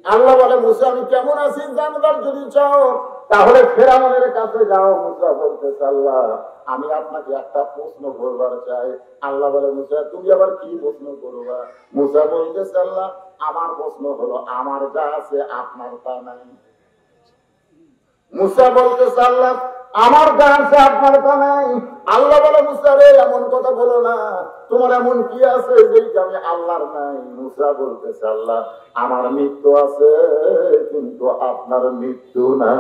আল্লাহ বলে মুসা আমি কেমন আছি জানবার যদি চাও তাহলে ফেরাউনের কাছে যাও। মুসা বলতেছে আল্লাহ আমি আপনাকে একটা প্রশ্ন করবার চাই। আল্লাহ বলে মুসা তুমি আবার কি প্রশ্ন করবা? মুসা বলতেছে আল্লাহ আমার প্রশ্ন হলো আমার যা আছে আপনার তা নাই। মুসা বলতেছে আল্লাহ আমার যা আছে আপনার তা নাই। আল্লাহ বলে মুসা রে এমন কথা বলো না, তোমার এমন কি আছে যেটা আমি আল্লাহর নাই? মুসা বলতেছে আল্লাহ আমার মৃত্যু আছে কিন্তু আপনার মৃত্যু না।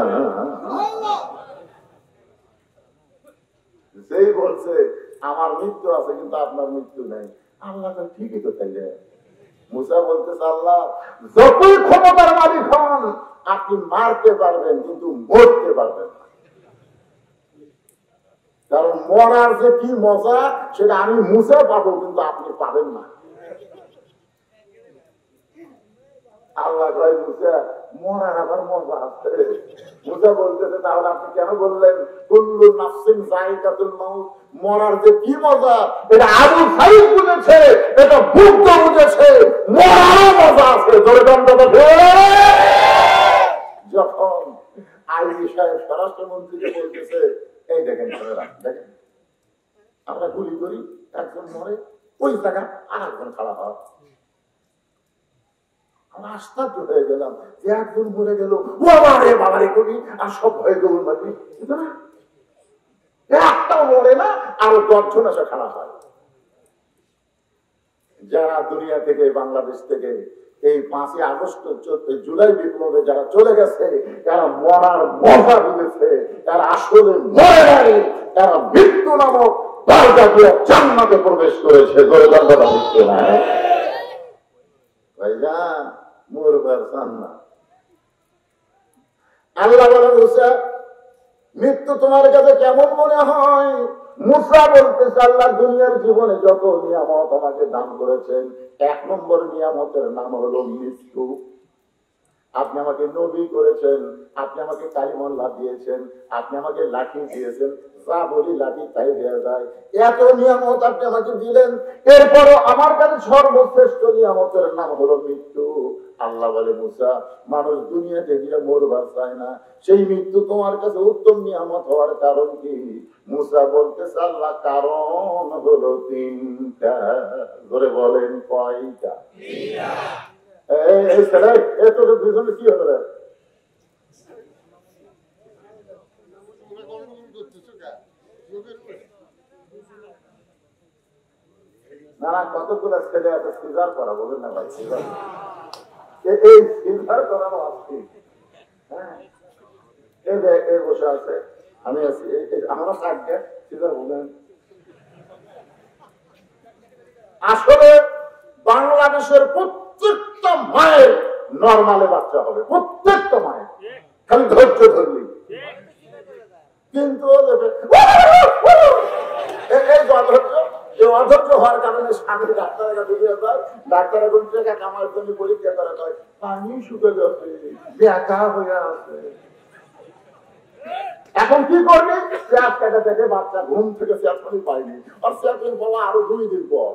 সেই বলছে আমার মৃত্যু আছে কিন্তু আপনার মৃত্যু নাই। আল্লাহ তো ঠিকই তো তাইলে। মুসা বলতেছে আল্লাহ যতই ক্ষমতার মালিক হন আপনি মারতে পারবেন কিন্তু মরতে পারবেন না, কারণ মরার যে কি মজা সেটা আমি মুসা পাবো কিন্তু আপনি পাবেন না। আল্লাহ কয় মুসা মরার আবার মজা আছে। মুসা বলতেছে তাহলে আপনি কেন বললেন কুল্লু নাফসিন যায়কাতুল মাউত? মরার যে কি মজা এটা আবু সাইদ বুঝেছে, এটা বুদ্ধ বুঝেছে, মরার মজা আছে। যখন আইবি সাহেব স্বরাষ্ট্রমন্ত্রীকে বলতেছে এই দেখেন দেখেন আমরা গুলি করি একজন মরে ওই জায়গা আর একজন খারাপ হয়, আমরা আশ্চর্য হয়ে গেলাম যে একজন মরে গেল বাবারে বাবারে করি আর সব ভয়ে দৌড় মারবি, একটাও মরে না আরো 10 জন এসে খারাপ হয়। যারা দুনিয়া থেকে বাংলাদেশ থেকে এই 5ই আগস্ট জুলাই বিপ্লবে যারা চলে গেছে তারা মরার মজা বুঝেছে, তারা আসলে মরে নাই, তারা মৃত্যু নামক দরজা দিয়ে জান্নাতে প্রবেশ করেছে। দরজাটা বুঝতে না ভাইজান মরবার জান্না। আল্লাহ বলে মুসা মৃত্যু তোমার কাছে কেমন মনে হয়? মুসা বলতেছে আল্লাহ দুনিয়ার জীবনে যত নিয়ামত আমাকে দান করেছেন 1 নম্বর নিয়ামতের নাম হলো মৃত্যু। আপনি আমাকে নবী করেছেন, আপনি আমাকে কালিমুল্লাহ দিয়েছেন, আপনি আমাকে লাঠি দিয়েছেন, যা বলি লাঠি তাই হয়ে যায়। এত নিয়ামত আপনি আমাকে দিলেন, এরপরও আমার কাছে সর্বশ্রেষ্ঠ নিয়ামতের নাম হলো মৃত্যু। আল্লাহ বলে মুসা মানুষ দুনিয়াতে গিয়ে মরবার চায় না, সেই মৃত্যু তোমার কাছে উত্তম নিয়ামত হওয়ার কারণ কি? মুসা বলতেছে আল্লাহ কারণ হলো 3টা। ধরে বলেন কয়টা? দুজনে কি হলো রে? না কতগুলো ছেলে আছে সিজার করা বলেন না ভাই, সিজার এই সিজার করানো আসছি। হ্যাঁ এই বসে আছে আমি আছি আমরা থাকবে সিজার বলেন। আসলে বাংলাদেশের প্রত্যেকটা মায়ের নরমালে বাচ্চা হবে, প্রত্যেকটা মায়ের, খালি ধৈর্য ধরলি। কিন্তু এই অধৈর্য হওয়ার কারণে স্বামী ডাক্তারের কাছে দিয়ে যায়, ডাক্তার এখন টাকা কামার জন্য পরীক্ষা করা হয়, পানি শুকে যাচ্ছে, ব্যথা হয়ে আছে। এখন কি করবে? পেঁয়াজ কাটা থেকে বাচ্চা ঘুম থেকে চেতনি পাইনি, আর চেতন পাওয়া আরো 2 দিন পর।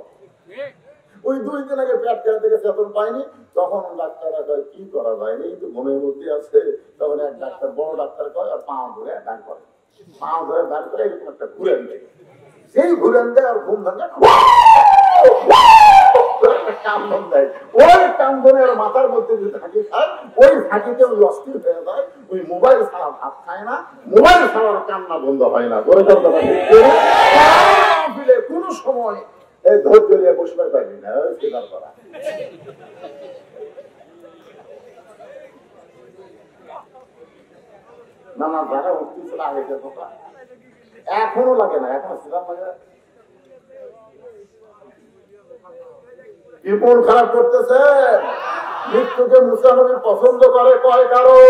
ওই 2 দিন আগে পেট কেটে থেকে চেতন পাইনি, তখন ডাক্তাররা কয় কি করা যায়, এই তো ঘুমের মধ্যে আছে। তখন এক ডাক্তার বড় ডাক্তার কয় আর পা ধরে দান করে, পা ধরে দান করে এরকম একটা ঘুরেন দেয়, সেই ঘুরেন দেয় আর ঘুম ভাঙে কান্দন দেয়। ওই কান্দনের মাথার মধ্যে যে ঝাঁকি খায়, ওই ঝাঁকিতে ওই অস্থির হয়ে যায়, ওই মোবাইল ছাড়া ভাত খায় না, মোবাইল ছাড়ার কান্না বন্ধ হয় না। কোন সময় ধৈর্য নিয়ে বসতে পারবি না, স্বীকার করা। না না যারা উঠতেছিল আগে এখনো লাগে না, এখন স্বীকার লাগে। কি মন খারাপ করতেছে? মৃত্যুকে মুসা নবী পছন্দ করে কয় কারণ?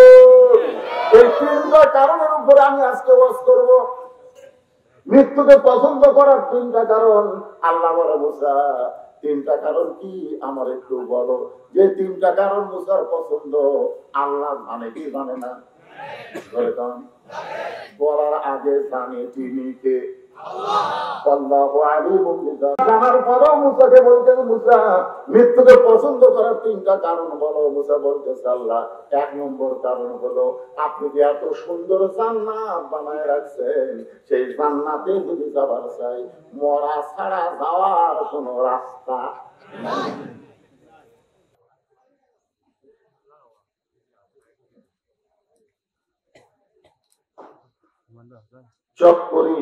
এই 3টা কারণের উপরে আমি আজকে ওয়াজ করব। মৃত্যুকে পছন্দ করার 3টা কারণ। আল্লাহ বলে মুসা 3টা কারণ কি আমার একটু বলো। যে 3টা কারণ মুসার পছন্দ আল্লাহ জানে কি জানে না? বলার আগে জানে তিনি কে, জানার পরেও মুসাকে বলতেন, মুসা মৃত্যুকে পছন্দ করার তিনটা কারণ বলো। মুসা বলতেছে, আল্লাহ 1 নম্বর কারণ হলো আপনি যে এত সুন্দর জান্নাত বানায় রাখছেন, সেই জান্নাতে যদি যাবার চাই মরা ছাড়া যাওয়ার কোন রাস্তা নাই। চক্করি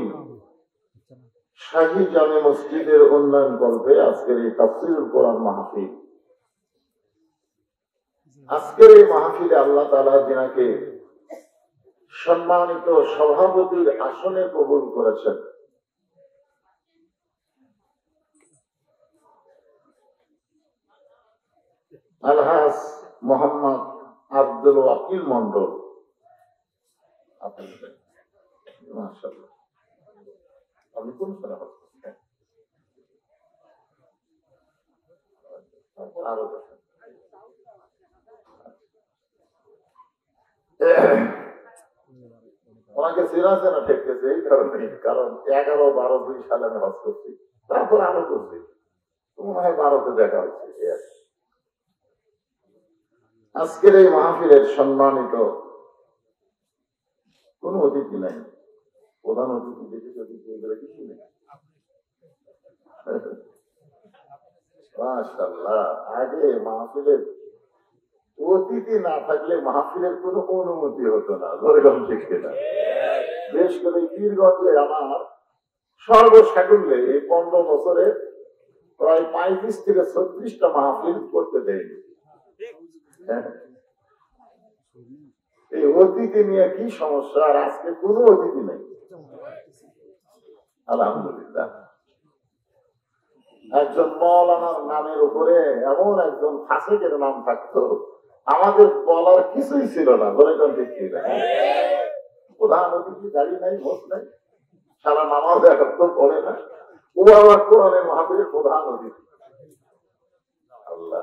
শাহী জামে মসজিদের উন্নয়ন কল্পে আজকের এই তাফসীরুল কোরআন মাহফিল। আজকের এই মাহফিলে আল্লাহ তাআলা যিনাকে সম্মানিত সভাপতির আসনে কবুল করেছেন, আলহাজ মোহাম্মদ আব্দুল ওয়াকিল মন্ডল। মাশাআল্লাহ, আপনি কোন সারা হচ্ছেন? আরো ওনাকে চেনা চেনা ঠেকতেছে এই কারণে, কারণ 11-12-2 সালে আমি হজ করছি, তারপর আরো করছি, মনে হয় 12তে দেখা হচ্ছে। আজকের এই মাহফিলের সম্মানিত কোন অতিথি নাই, প্রধান অতিথি বিশেষ অতিথি এগুলো কিছু নেই। মাশাআল্লাহ, আগে মাহফিলের অতিথি না থাকলে মাহফিলের কোন অনুমতি হতো না, ধরেগঞ্জ থেকে না। বেশ করে পীরগঞ্জে আমার সর্বসাকুল্যে এই 15 বছরে প্রায় 35 থেকে 36টা মাহফিল করতে দেয়নি। এই অতিথি নিয়ে কি সমস্যা, আর আজকে কোনো অতিথি নেই। আলহামদুলিল্লাহ, একজন মৌলানার নামের উপরে এমন একজন ফাসিকের নাম থাকতো, আমাদের বলার কিছুই ছিল না। ধরেগঞ্জ ঠিক না, প্রধান অতিথি দাঁড়িয়ে নাই, ভোট নাই, সারা নামাজ একাত্তর পড়ে না, ও আবার কোরআনের মাহফিলের প্রধান অতিথি। আল্লাহ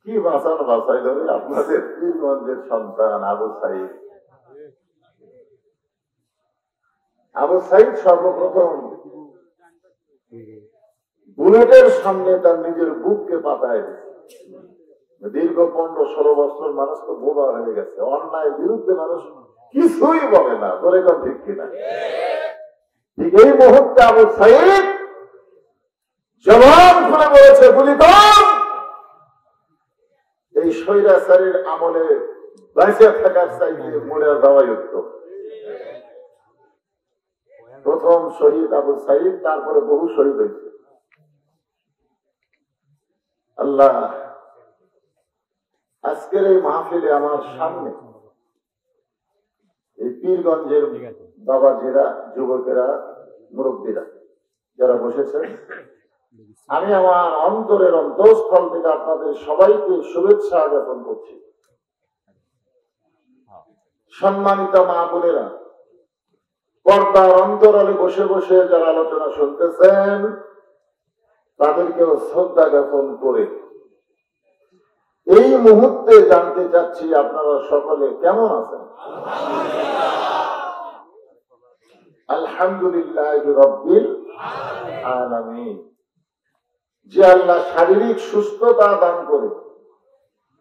কি বাঁচান বাঁচাই ধরে আপনাদের পীরগঞ্জের সন্তান আবু সাইদ। আবু সাইদ সর্বপ্রথম বুলেটের সামনে তার নিজের বুককে পাতায় দীর্ঘ 15-16 বছর মানুষ তো বোবা হয়ে গেছে, অন্যায় বিরুদ্ধে মানুষ কিছুই বলে না, ধরে কোন ঠিক কিনা। ঠিক এই মুহূর্তে আবু সাইদ জবান খুলে বলেছে, গুলি কর। এই স্বৈরাচারীর আমলে বেঁচে থাকার চাইতে মরে যাওয়াই উত্তম। প্রথম শহীদ আবু সাইদ, তারপরে বহু শহীদ হয়েছে। আল্লাহ আজকের এই মাহফিলে আমার সামনে এই পীরগঞ্জের বাবাজিরা, যুবকেরা, মুরব্বীরা যারা বসেছেন, আমি আমার অন্তরের অন্তঃস্থল থেকে আপনাদের সবাইকে শুভেচ্ছা জ্ঞাপন করছি। সম্মানিত মা বোনেরা, পর্দার অন্তরালে বসে বসে যারা আলোচনা শুনতেছেন, তাদেরকেও শ্রদ্ধা জ্ঞাপন করে এই মুহূর্তে জানতে চাচ্ছি আপনারা সকলে কেমন আছেন? আলহামদুলিল্লাহ রাব্বিল আলামিন। যে আল্লাহ শারীরিক সুস্থতা দান করে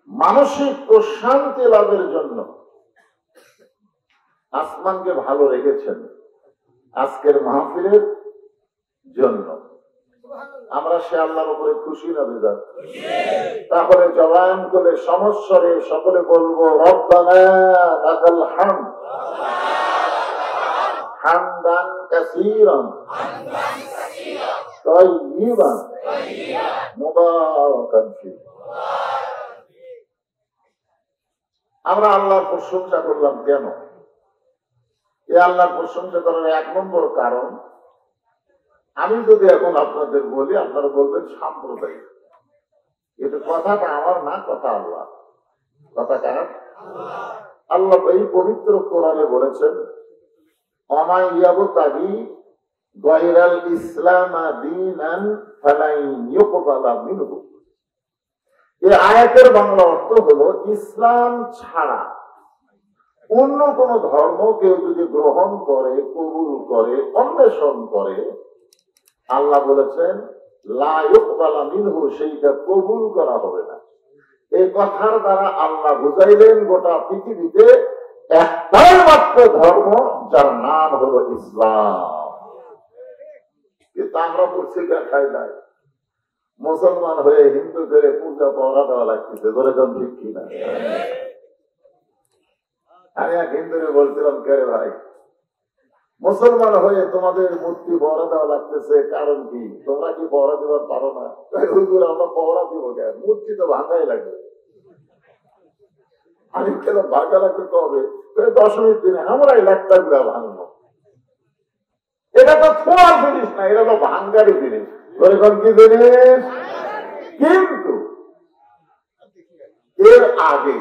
মানসিক প্রশান্তি লাভের জন্য আসমানকে ভালো রেখেছেন আজকের মাহফিলের জন্য, আমরা সে আল্লাহর উপরে খুশি না বেজার? তাহলে জবান করে সমস্বরে সকলে বলবো, রব্বানা লাকাল হামদ হামদান কাসীরান তাইয়িবান মুবারাকান ফীহি। আমরা আল্লাহর প্রশংসা করলাম কেন? এই আল্লাহর প্রশংসা করার 1 নম্বর কারণ, আমি যদি এখন আপনাদের বলি আপনারা বলবেন সাম্প্রদায়িক। এটা কথাটা আমার না, কথা আল্লাহ। কথা কার? আল্লাহ এই পবিত্র কোরআনে বলেছেন, ওমা ইয়াবতাগি গায়রাল ইসলাম দীনান ফালান ইউকবালা মিনহু। এই আয়াতের বাংলা অর্থ হলো, ইসলাম ছাড়া অন্য কোন ধর্ম কেউ যদি গ্রহণ করে, কবুল করে, অন্বেষণ করে, আল্লাহ বলেছেন লা ইউকবালা মিনহু, সেইটা কবুল করা হবে না। এই কথার দ্বারা আল্লাহ বুঝাইলেন গোটা পৃথিবীতে একটাই মাত্র ধর্ম, যার নাম হলো ইসলাম। কিন্তু আমরা পড়ছি দেখাই নাই, মুসলমান হয়ে হিন্দুদের পূজা পড়া দেওয়া লাগতেছে, ধরে কোন ঠিক কিনা? আমি এক হিন্দুরে বলছিলাম, কে রে ভাই, মুসলমান হয়ে তোমাদের মূর্তি পড়া দেওয়া লাগতেছে, কারণ কি? তোমরা কি পড়া দেওয়ার পারো না? আমরা পড়া দিব কেন? মূর্তি তো ভাঙাই লাগবে। আমি খেলাম ভাঙা লাগবে কবে? দশমীর দিনে আমরা এই লাখটা গুলা ভাঙবো। এটা তো ছোঁয়ার জিনিস না, এটা তো ভাঙ্গারি জিনিস। ওরকম কি জিনিস? কিন্তু এর আগে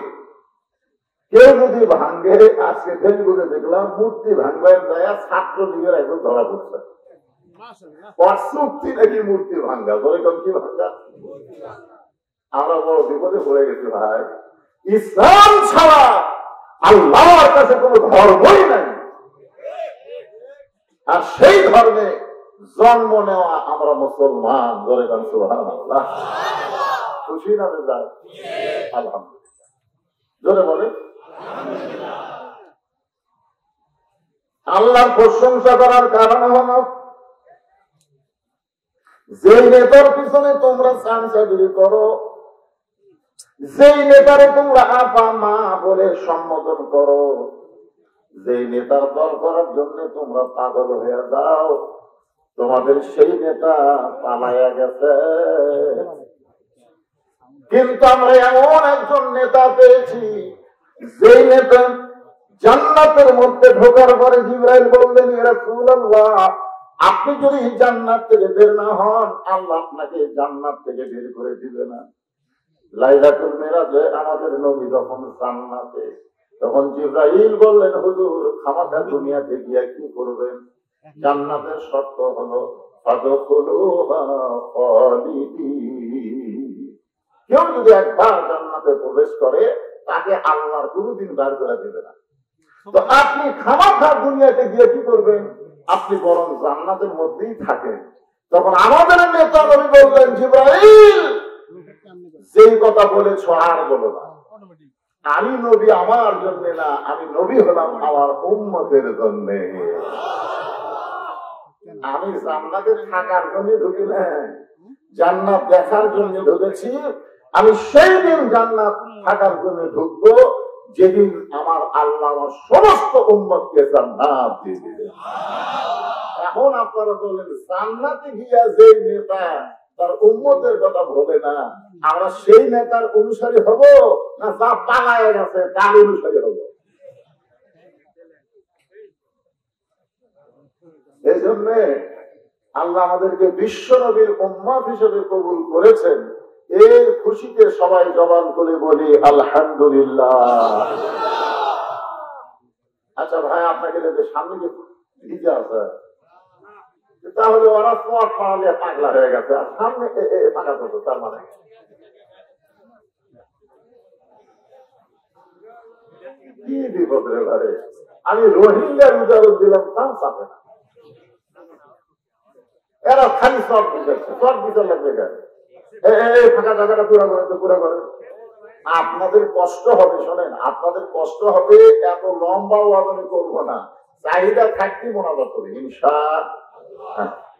কেউ যদি ভাঙ্গে, আজকে ফেসবুকে দেখলাম মূর্তি ভাঙ্গায় দেয়া ছাত্রলীগের একজন ধরা পড়ছে, চুক্তি নাকি মূর্তি ভাঙ্গা। ওরকম কি ভাঙ্গা? আমরা বড় বিপদে পড়ে গেছি ভাই। ইসলাম ছাড়া আল্লাহর কাছে কোন ধর্মই নাই, আর সেই ধর্মে জন্ম নেওয়া আমরা মুসলমান। ধরে গান সুবহানাল্লাহ। খুশি না বেজার? আলহামদুলিল্লাহ। জোরে বলে আল্লাহর প্রশংসা করার কারণ হল, যে নেতার পিছনে তোমরা চামচাগিরি করো, যেই নেতারে তোমরা আপা মা বলে সম্বোধন করো, যেই নেতার দল করার জন্য তোমরা পাগল হয়ে যাও, তোমাদের সেই নেতা পালাইয়া গেছে। কিন্তু আমরা এমন একজন নেতা পেয়েছি, যেই নেতা জান্নাতের মধ্যে ঢোকার পরে জিবরাইল বললেন, ইয়া রাসূলুল্লাহ, আপনি যদি জান্নাত থেকে বের না হন, আল্লাহ আপনাকে জান্নাত থেকে বের করে দিবে না। লাইলাতুল মিরাজে আমাদের নবী যখন জান্নাতে, তখন জিবরাইল বললেন, হুজুর খামাখা দুনিয়াতে গিয়া কি করবেন? জান্নাতের শর্ত হলো ফাদখুলুহা খালিদিন। কেউ যদি একবার জান্নাতে প্রবেশ করে, তাকে আল্লাহর কোনদিন বের করে দেবে না। তো আপনি খামাখা দুনিয়াতে গিয়ে কি করবেন? আপনি বরং জান্নাতের মধ্যেই থাকেন। তখন আমাদের নেতা নবী বললেন, জিবরাইল যেই কথা বলেছ আর বলো না। আমি নবী আমার জন্য না, আমি নবী হলাম আমার উম্মতের জন্য। আমি জান্নাতে থাকার জন্য ঢুকি না, জান্নাত দেখার জন্য ঢুকেছি। আমি সেই দিন জান্নাত থাকার জন্য ঢুকবো, যেদিন আমার আল্লাহ আমার সমস্ত উম্মতকে জান্নাত দিয়ে দিবে। এখন আপনারা বলেন, জান্নাতে গিয়া যে নেতা তার উম্মতের কথা বলে না, আমরা সেই নেতার অনুসারী হব, না যা পালায় গেছে তার অনুসারী হব? এই জন্য আল্লাহ আমাদেরকে বিশ্ব নবীর উম্মত হিসেবে কবুল করেছেন। এর খুশিতে সবাই জবান করে বলি আলহামদুলিল্লাহ। আচ্ছা ভাই, আপনাকে দেখে সামনে যে ভিজা আছে, তাহলে ওরা তোমার পাড়ালে পাগলা হয়ে গেছে, আর সামনে পাকা করতো, তার মানে কি বিপদ রে ভাই। আমি রোহিঙ্গার উদাহরণ দিলাম, তাও চাপে না, এরা খালি সব বিচারছে, সব বিচার লাগবে কেন? ফাঁকা জায়গাটা পুরা করেন তো পুরা করেন। আপনাদের কষ্ট হবে, শোনেন, আপনাদের কষ্ট হবে, এত লম্বা ওয়াদনে করবো না, চাহিদা থাকতে মোনাজাত হবে ইনশাআল্লাহ।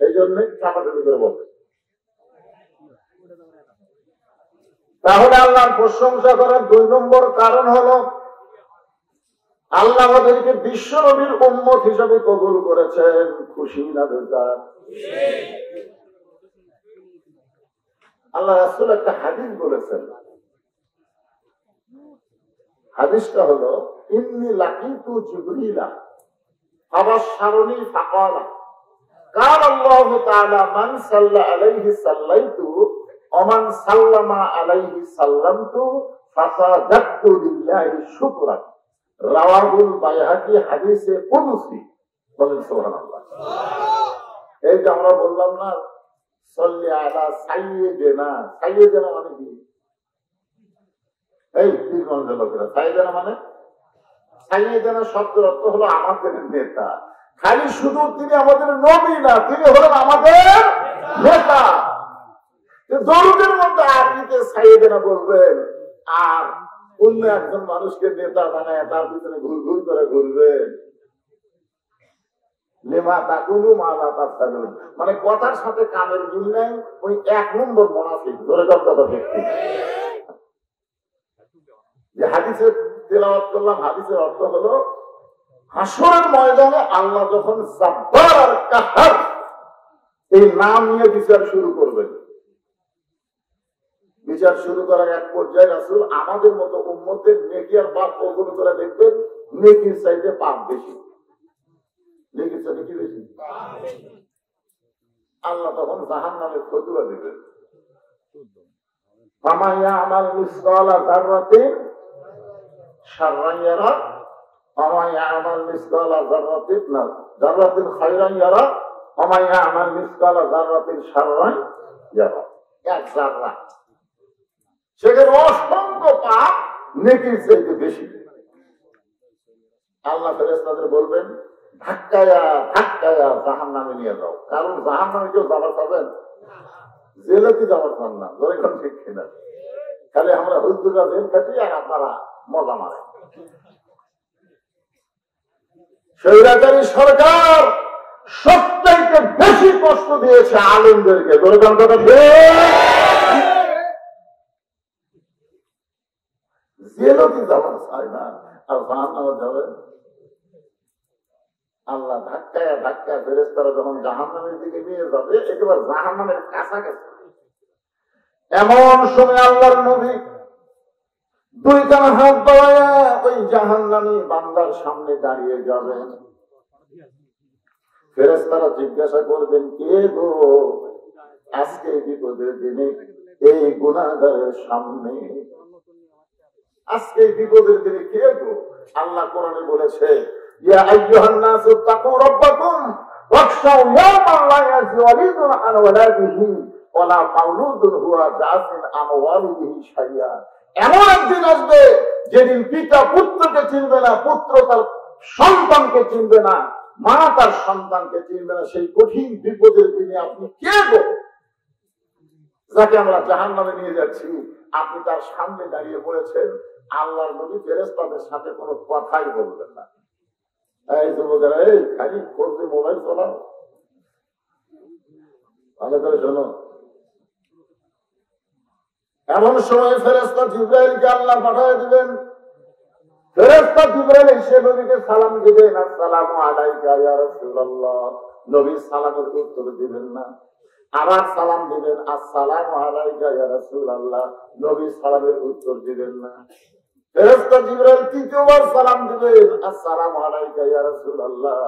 এই জন্য চাপাচাপি করে বলবে। তাহলে আল্লাহর প্রশংসা করার 2 নম্বর কারণ হলো, আল্লাহ আমাদেরকে বিশ্ব নবীর উম্মত হিসাবে কবুল করেছেন। খুশি না বেজার? আল্লাহ রাসূল একটা হাদিস বলেছেন, হাদিসটা হলো, ইন্নী লাকিতু জিবরিলা ফাবাশশারনি ফাকালা قال الله تعالى من صلى عليه صليت ومن سلم عليه سلمت فصدقت لله شكرا রাওয়াহুল বাইহাকি, হাদিসে কুদসি। বলেন সুবহানাল্লাহ। এই যে আমরা বললাম না, সাল্লি আলা সাইয়্যিদিনা, সাইয়্যিদিনা মানে কি? এই পীরগঞ্জের লোকেরা, সাইয়্যিদিনা মানে সাইয়েদেনা শব্দের অর্থ হলো আমাদের নেতা। খালি শুধু তিনি আমাদের নবী না, তিনি হলেন আমাদের নেতা। দরুদের মধ্যে আরবিতে সাইয়েদেনা বলবেন, আর অন্য একজন মানুষকে নেতা বানায় তার ভিতরে ঘুর ঘুর করে ঘুরবেন। মানে কথার সাথে কামের মিল নাই, ওই 1 নম্বর মুনাফিক। ধরে কথা দেখছি যে হাদিসে তেলাওয়াত করলাম, হাদিসের অর্থ হলো হাসরের ময়দানে আল্লাহ যখন জাব্বার আর কাহার এই নাম নিয়ে বিচার শুরু করবেন, বিচার শুরু করার এক পর্যায়ে রাসূল আমাদের মতো উম্মতের নেকি আর পাপ ওজন করে দেখবেন, নেকির চাইতে পাপ বেশি। নেকির চাইতে কি বেশি? আল্লাহ তখন জাহান্নামের ফতুয়া দিবেন, ফামান ইয়ামাল মিসকালা যাররাতিন শাররান ইয়ারা ওয়া মান ইয়ামাল মিসকালা যাররাতিন খায়রান ইয়ারা ওয়া মান ইয়ামাল মিসকালা যাররাতিন শাররান ইয়ারা। এক যাররা, সেখানে অসংখ্য পাপ নেকির চাইতে বেশি। আল্লাহ ফেরেশতাদের বলবেন, ধাক্কায়া ধাক্কায়া জাহান্নামে নিয়ে যাও। কারণ জাহান্নামে কেউ যাবার পাবেন, জেলে কি যাবার পান না। ধরে ঠিক কিনা? খালি আমরা হুজুররা জেল কাটি আর আপনারা মজা মারেন। স্বৈরাচারী সরকার সবচাইতে বেশি কষ্ট দিয়েছে আলেমদেরকে। ধরে কথা জেলও কি যাবার চায় না, আর জাহান্নামে যাবে। আল্লাহ ধাক্কায় ধাক্কায় ফেরেশতারা যখন জাহান্নামের দিকে নিয়ে যাবে, একেবারে জাহান্নামের কাছাকাছি, এমন সময় আল্লাহর নবী 2 কানা হাত বাড়ায়া ওই জাহান্নামী বান্দার সামনে দাঁড়িয়ে যাবেন। ফেরেশতারা জিজ্ঞাসা করবেন, কে গো আজকে বিপদের দিনে এই গুনাহগারের সামনে, আজকে বিপদের দিনে কে গো? আল্লাহ কোরআনে বলেছে, ইয়া আইয়ুহান নাসু তাকু রাব্বাকুম ওয়াখশাউ ইয়াওমান লা ইয়াজজি ওয়ালিদুন আন ওয়ালাদিহি ওয়ালা মাওলুদুন হুয়া জাসিন আন ওয়ালিদিহি শাইয়া। এমন একদিন আসবে যেদিন পিতা পুত্রকে চিনবে না, পুত্র তার সন্তানকে চিনবে না, মা তার সন্তানকে চিনবে না। সেই কঠিন বিপদের দিনে আপনি কে গো, যাকে আমরা জাহান্নামে নিয়ে যাচ্ছি, আপনি তার সামনে দাঁড়িয়ে পড়েছেন। আল্লাহর নবী ফেরেশতাদের সাথে কোনো কথাই বলবেন না। এই যুবকেরা, এই খালি ফোনে মোবাইল চালাও, ভালো করে শোনো। এমন সময় ফেরেশতা জিবরাইলকে আল্লাহ পাঠিয়ে দিবেন। ফেরেশতা জিবরাইল এসে নবীকে সালাম দিবেন, আসসালামু আলাইকা ইয়া রাসূলুল্লাহ। নবী সালামের উত্তর দিবেন না। আবার সালাম দিবেন, আসসালামু আলাইকা ইয়া রাসূলুল্লাহ। নবী সালামের উত্তর দিবেন না। ফেরেশতা জিবরাইল 3বার সালাম দিবেন, আসসালামু আলাইকা ইয়া রাসূলুল্লাহ।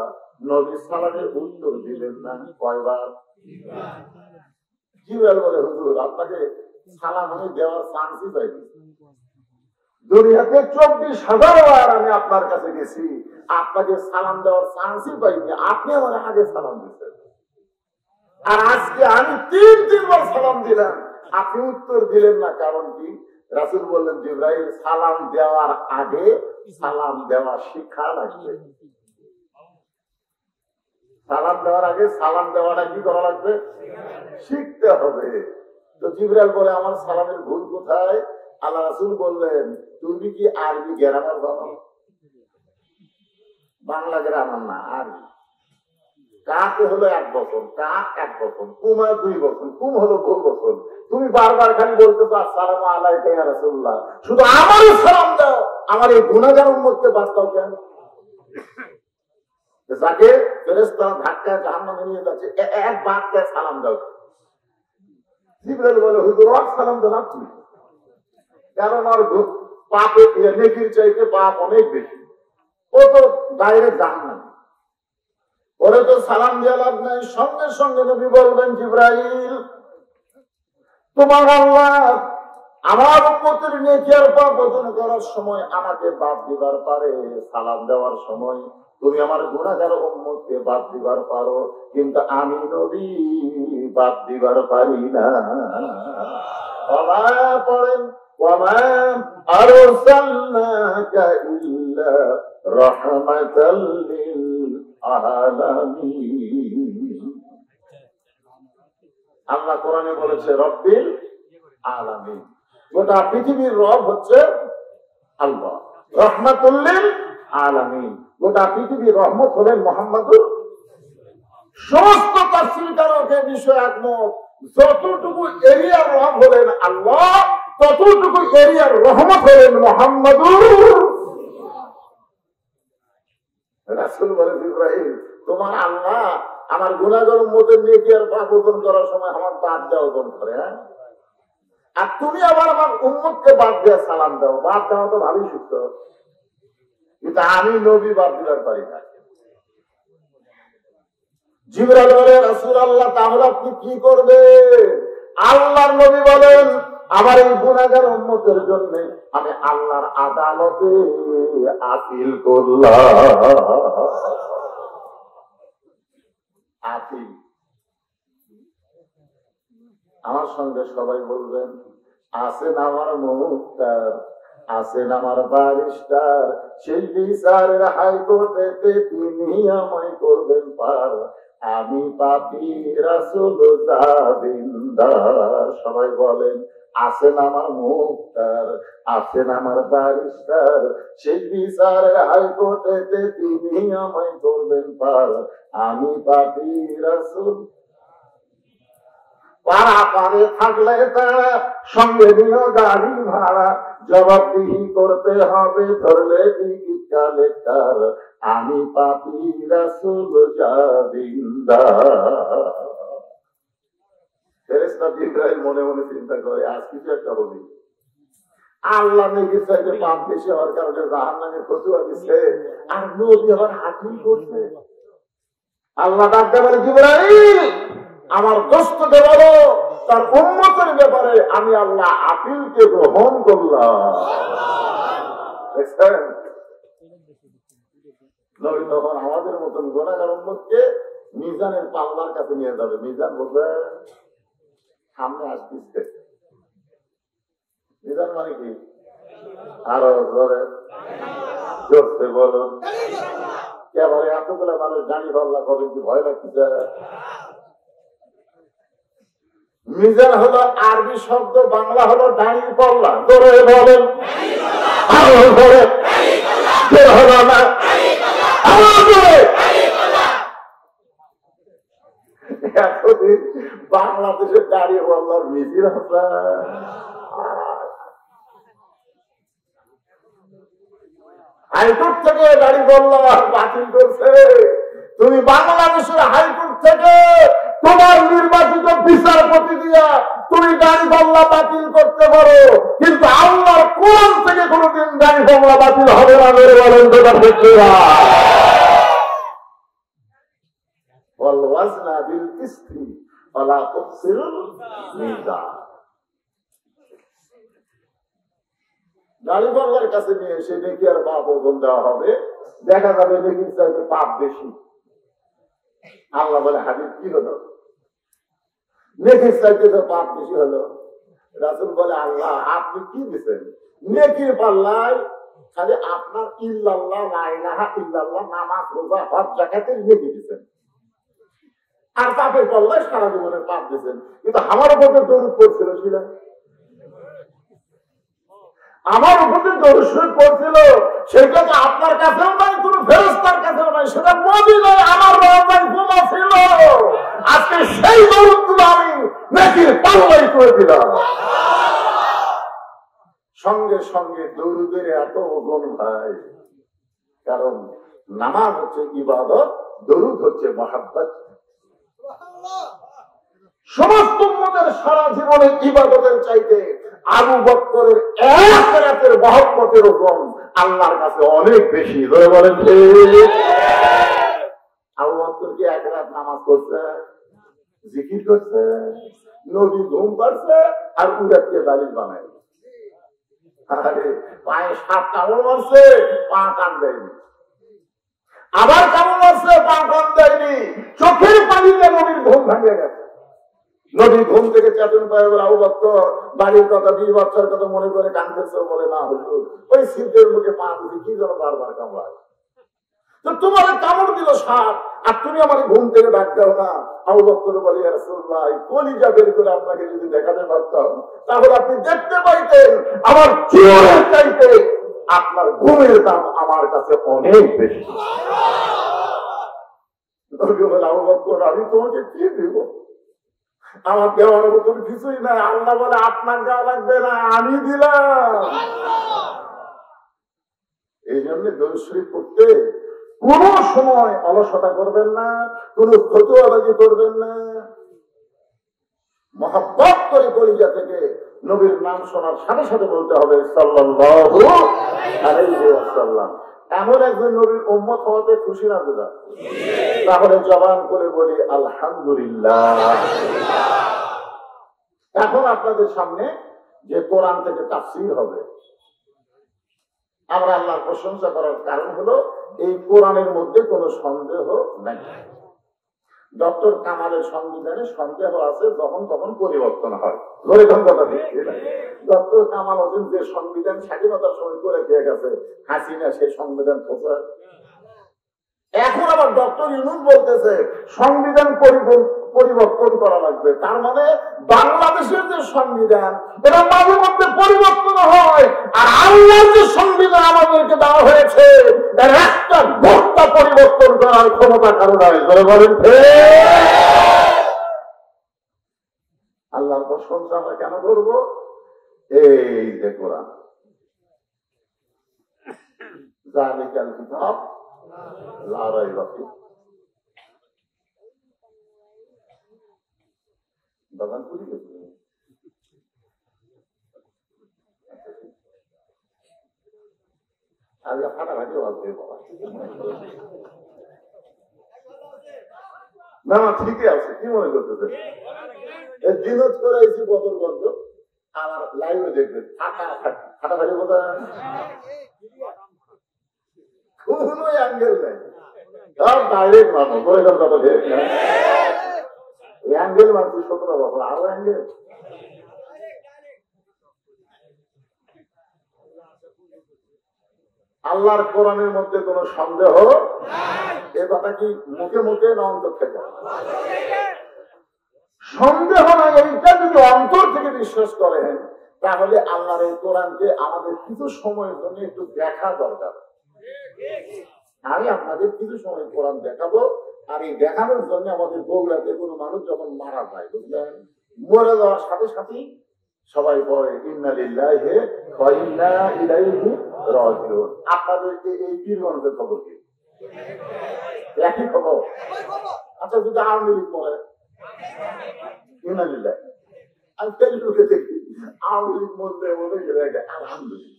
নবী সালামের উত্তর দিলেন না। কয়বার? জিবরাইল বলে, হুজুর আপনাকে সালাম আমি দেওয়ার চান্সই পাইনি। দুনিয়াতে 24,000 বার আমি আপনার কাছে গেছি, আপনাকে সালাম দেওয়ার চান্সই পাইনি। আপনি আমার আগে সালাম দিচ্ছেন, আর আজকে আমি 3বার সালাম দিলাম, আপনি উত্তর দিলেন না। কারণ কি? রাসূল বললেন, জিবরাইল সালাম দেওয়ার আগে সালাম দেওয়া শিখা লাগবে। সালাম দেওয়ার আগে সালাম দেওয়াটা কি করা লাগবে? শিখতে হবে। তো জিবরাইল বলে, আমার সালামের ভুল কোথায়? আল্লাহ রাসূল বললেন, তুমি কি আরবি গ্রামার জানো? বাংলা গ্রামার না, আরবি। কাকে হলো 1 বছর, কাক 1 বছর, কুমা 2 বছর, কুম হলো 2 বছর। তুমি বারবার খালি বলতেছো আসসালামু আলাইকা ইয়া রাসূলুল্লাহ। শুধু আমারই সালাম দাও, আমার এই গুনাহগার উম্মতকে বাদ দাও কেন? যাকে ফেরেশতা ধাক্কা জাহান্নামে নিয়ে যাচ্ছে, এক বাক্যে সালাম দাও। জিবরাইল বলে, হুজুর আর সালাম দেন আপনি, কারণ আর পাপে নেকির চাইতে পাপ অনেক বেশি, ও তো ডাইরেক্ট জাহান্নামে। ওরে তো সালাম দেওয়া লাভ নাই। সঙ্গে সঙ্গে নবী বলবেন, জিবরাইল তোমার আল্লাহ আমার উম্মতের নেকি আর পাপ ওজন করার সময় আমাকে বাদ দিবার পারে, সালাম দেওয়ার সময় তুমি আমার গুনাহগার উম্মতকে বাদ দিবার পারো, কিন্তু আমি নবী বাদ দিবার পারি না। পড়েন, ওয়ামা আরসালনাকা ইল্লা রাহমাতাল লিল আলামিন। আল্লাহ কোরআনে বলেছে রব্বিল আলামিন, গোটা পৃথিবীর রব হচ্ছে আল্লাহ। রাহমাতুল লিল আলামিন, গোটা পৃথিবীর রহমত হলেন মুহাম্মদুর। সমস্ত তাফসীরকারকের বিষয় একমত, যতটুকু এরিয়ার রব হলেন আল্লাহ, ততটুকু এরিয়ার রহমত হলেন মুহাম্মদুর। রাসূল বলেন ইব্রাহিম, তোমার আল্লাহ আমার গুনাহগার উম্মতের নেকি আর পাপ ওজন করার সময় আমার বাদ দেওয়া ওজন করে, হ্যাঁ, আর তুমি আবার আমার উম্মতকে বাদ দিয়ে সালাম দাও। বাদ দেওয়া তো ভালোই সুস্থ, কিন্তু আমি নবী বাদ দিবার পারি না। জিবরাইল বলে রাসূলুল্লাহ, তাহলে আপনি কি করবেন? আল্লাহর নবী বলেন, আমার এই গুনাহগার উম্মতের জন্য আমি আল্লাহর আদালতে আপিল করলাম। আপিল। আমার সঙ্গে সবাই বলবেন, আছেন আমার মুক্তার, আছেন আমার বারিস্টার, সেই বিচারের হাইকোর্টেতে তিনি আমায় করবেন পার, আমি পাপী রাসূল জাবিন্দার। সবাই বলেন, আছেন আমার মুক্তার, আছেন আমার বারিস্টার, সেই বিচারের হাইকোর্টেতে তিনি আমায় করবেন পার, আমি পাপী রাসূল। পারাপারে থাকলে তারা সঙ্গে নিয়ে গাড়ি ভাড়া, জবাবদিহি করতে হবে ধরলে টিকিট কালেক্টর, আমি পাপী রাসূল জাবিন্দার। ফেরেশতা জিবরাইল মনে মনে চিন্তা করে, আজ কিছু একটা হবে। আল্লাহ নেকি চাইতে পাপ বেশি হওয়ার কারণে জাহান্নামে ফতুয়া দিচ্ছে, আর নবী আবার হাকিম করছে। আল্লাহ ডাকতে বলে, জিবরাইল আমার দোস্তকে বলো তার উম্মতের ব্যাপারে আমি আল্লাহ আপিলকে গ্রহণ করলাম। নবী তখন আমাদের মতন গুনাহগার উম্মতকে মিজানের পাল্লার কাছে নিয়ে যাবে। মিজান বলবে সামনে আসতেছে। মিজান মানে কি? আরো ধরে জোরছে বলুন। এবারে এতগুলো মানুষ জানি পাল্লা করেন কি ভয় লাগতেছে? মিজান হলো আরবি শব্দ, বাংলা হলো দাঁড়িয়ে পাল্লা। ধরে বলেন আরো ধরে হলো না আরো ধরে। এতদিন বাংলাদেশের দাঁড়িয়ে পাল্লার মিছিল আছে। হাইকোর্ট থেকে দাঁড়িয়ে পাল্লা বাতিল করছে। তুমি বাংলাদেশের হাইকোর্ট থেকে তোমার নির্বাচিত বিচারপতি দিয়া তুমি দাড়ি পাল্লা বাতিল করতে পারো, কিন্তু আল্লাহর কোরআন থেকে কোনদিন দাড়ি পাল্লা বাতিল হবে না। বলে বলেন তোটা সত্যি না। ওয়াজনা বিল কিসতি ওয়ালা তুকসিরুল মিজান। দাড়ি পাল্লার কাছে নিয়ে এসে নেকি আর পাপ ওজন দেওয়া হবে, দেখা যাবে নেকির চাইতে পাপ বেশি। আল্লাহ বলে, হাবিব কি হলো? নেকির চাইতে তো পাপ বেশি হলো। রাসূল বলে, আল্লাহ আপনি কি দিচ্ছেন? নেকির পাল্লায় খালি আপনার ইল্লাল্লাহ লা ইলাহা ইল্লাল্লাহ নামাজ রোজা হজ যাকাতের নেকি দিচ্ছেন, আর পাপের পাল্লায় সারা জীবনের পাপ দিচ্ছেন। কিন্তু আমার উপরে দরুদ পড়ছিল, ছিলেন আমার উপরে দরুদ শরীফ পড়ছিল, সেটা তো আপনার কাছেও নাই, কোন ফেরেশতার কাছেও নাই, সেটা মদিনায় আমার রওজায় জমা ছিল। আজকে সেই দরুদগুলো আমি নেকির পাল্লাই করে দিলাম। সঙ্গে সঙ্গে দরুদের এত ওজন ভাই, কারণ নামাজ হচ্ছে ইবাদত, দরুদ হচ্ছে মহাব্বত। সমস্ত উম্মতের সারা জীবনের ইবাদতের চাইতে আবু বকরের এক রাতের মহব্বতের ওজন আল্লাহর কাছে অনেক বেশি। ধরে বলেন, আবু বকর কি এক রাত নামাজ পড়ছে, জিকির করছে, নবী ঘুম পাড়ছে, আর উড়াকে দালিল বানায়। পায়ে 7 কামড় মারছে, পা কান দেয়নি, আবার কামড় মারছে, পা কান দেয়নি, চোখের পানিতে নবীর ঘুম ভেঙে গেছে। নবী ঘুম থেকে চেতন পায় বলে, আবু বকর বাড়ির কথা 20 বছরের কথা মনে করে কাঁদতেছে। বলে, না হুজুর, ওই শীতের মুখে পা দিতে কি যেন বারবার কামড়ায়। তো তোমার কামড় দিল সাপ, আর তুমি আমার ঘুম থেকে ডাক দাও না। আবু বকর বলে, ইয়া রাসূলুল্লাহ, কলিজা বের করে আপনাকে যদি দেখাতে পারতাম তাহলে আপনি দেখতে পাইতেন আমার জীবনের চাইতে আপনার ঘুমের দাম আমার কাছে অনেক বেশি। আবু বকর, আমি তোমাকে কি দিব? আমার দেওয়ার মতন কিছুই নাই। আল্লাহ বলে, আপনার দেওয়া লাগবে না, আমি দিলাম। এই জন্য দরুদ শরীফ পড়তে কোন সময় অলসতা করবেন না, কোন ফতুয়াবাজি করবেন না। মহব্বত করে কলিজা থেকে নবীর নাম শোনার সাথে সাথে বলতে হবে সাল্লাল্লাহু আলাইহি ওয়াসাল্লাম। এমন একজন নবীর উম্মত হওয়াতে খুশি না বোঝা? তাহলে জবান করে বলি আলহামদুলিল্লাহ। এখন আপনাদের সামনে যে কোরআন থেকে তাফসীর হবে, আমরা আল্লাহর প্রশংসা করার কারণ হলো এই কোরআনের মধ্যে কোনো সন্দেহ নাই। ডক্টর কামালের সংবিধানে সন্দেহ আছে, যখন তখন পরিবর্তন হয়। ডক্টর কামাল হোসেন যে সংবিধান স্বাধীনতার সময় করে দিয়ে গেছে, হাসিনা সেই সংবিধান খোঁজা। এখন আবার ডক্টর ইউনূস বলতেছে সংবিধান পরিবর্তন করা লাগবে। তার মানে বাংলাদেশের যে সংবিধান এটা মাঝে মধ্যে পরিবর্তন হয়, আর আল্লাহর যে সংবিধান আমাদেরকে দেওয়া হয়েছে এর একটা ঘটনা পরিবর্তন করার ক্ষমতা কারো নাই। বলেন আল্লাহর প্রশংসা আমরা কেন করবো? এই যে কোরআন, যালিকাল কিতাব লা রাইবা ফীহ। বাগান পুরি গেছে, আগে ফাটাফাটি আসবে বাবা। না না, ঠিকই আছে। কি মনে করতেছে? দিনত করে আইসি বদরগঞ্জ, আমার লাইভে দেখবেন ফাটাফাটি বোঝা কোনো অ্যাঙ্গেল নেই, ডাইরেক্ট মানুষ কথা ঠিক না। অ্যাঙ্গেল মাত্র 17 বছর, আরো অ্যাঙ্গেল। আল্লাহর কোরআনের মধ্যে কোন সন্দেহ, এ কথা কি মুখে মুখে না অন্তর থেকে? সন্দেহ নাই। এইটা যদি অন্তর থেকে বিশ্বাস করেন তাহলে আল্লাহর এই কোরআনকে আমাদের কিছু সময়ের জন্য একটু দেখা দরকার। আমি আপনাদের কিছু সময় কোরআন দেখাবো, আর এই দেখানোর জন্য আমাদের বগুড়াতে কোনো মানুষ যখন মারা যায়, বুঝলেন, মরে যাওয়ার সাথে সাথেই সবাই পড়ে ইন্না লিল্লাহি ওয়া ইন্না ইলাইহি রাজিউন। আপনাদের এই পীরগঞ্জের খবর কি? একই খবর। আচ্ছা, যদি আওয়ামী লীগ মরে ইন্না লিল্লাহি, আমি ফেসবুকে দেখি আওয়ামী লীগ মরলে মনে গেলে আলহামদুলিল্লাহ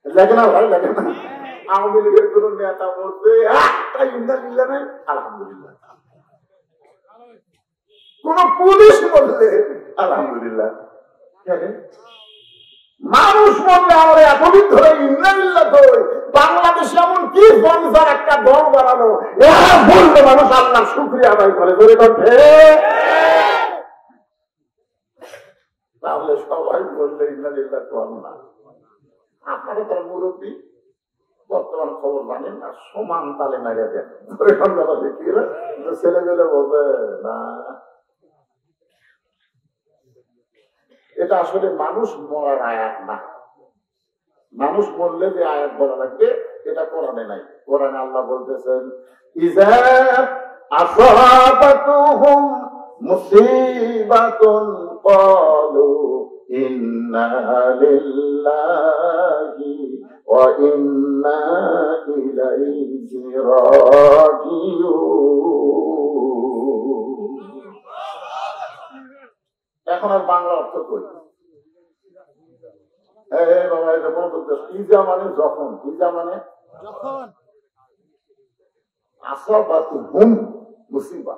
লেখে না ভাই, লেখে না। আওয়ামী লীগের কোন নেতা মরছে ইন্না লিল্লাহি নাই, আলহামদুলিল্লাহ। কোন পুলিশ মরলে আলহামদুলিল্লাহ। মানুষ মরলে আমরা এতদিন ধরে ইন্নালিল্লাহ কই। বাংলাদেশে এমন কি বংশার একটা দল বানানো, এরা বললে মানুষ আল্লাহর শুকরিয়া আদায় করে ধরে করছে। তাহলে সবাই বললে ইন্নালিল্লাহ কর না। আপনারা তার মুরব্বী, বর্তমান খবর জানেন না, সমান তালে মেরে দেন। ছেলেমেলে বলবে না, এটা আসলে মানুষ মরার আয়াত না। মানুষ মরলে যে আয়াত বলা লাগবে এটা কোরআনে নাই। কোরআনে আল্লাহ বলতেছেন ইযা আসাবাতুহুম মুসিবাতুন ক্বালু ইন্না লিল্লাহি ওয়া ইন্না ইলাইহি রাজিউন। এখন আর বাংলা অর্থ কই? বাবা, এটা কোন ইজা মানে যখন, ইজা মানে যখন, আসাবাতুহুম মুসিবা,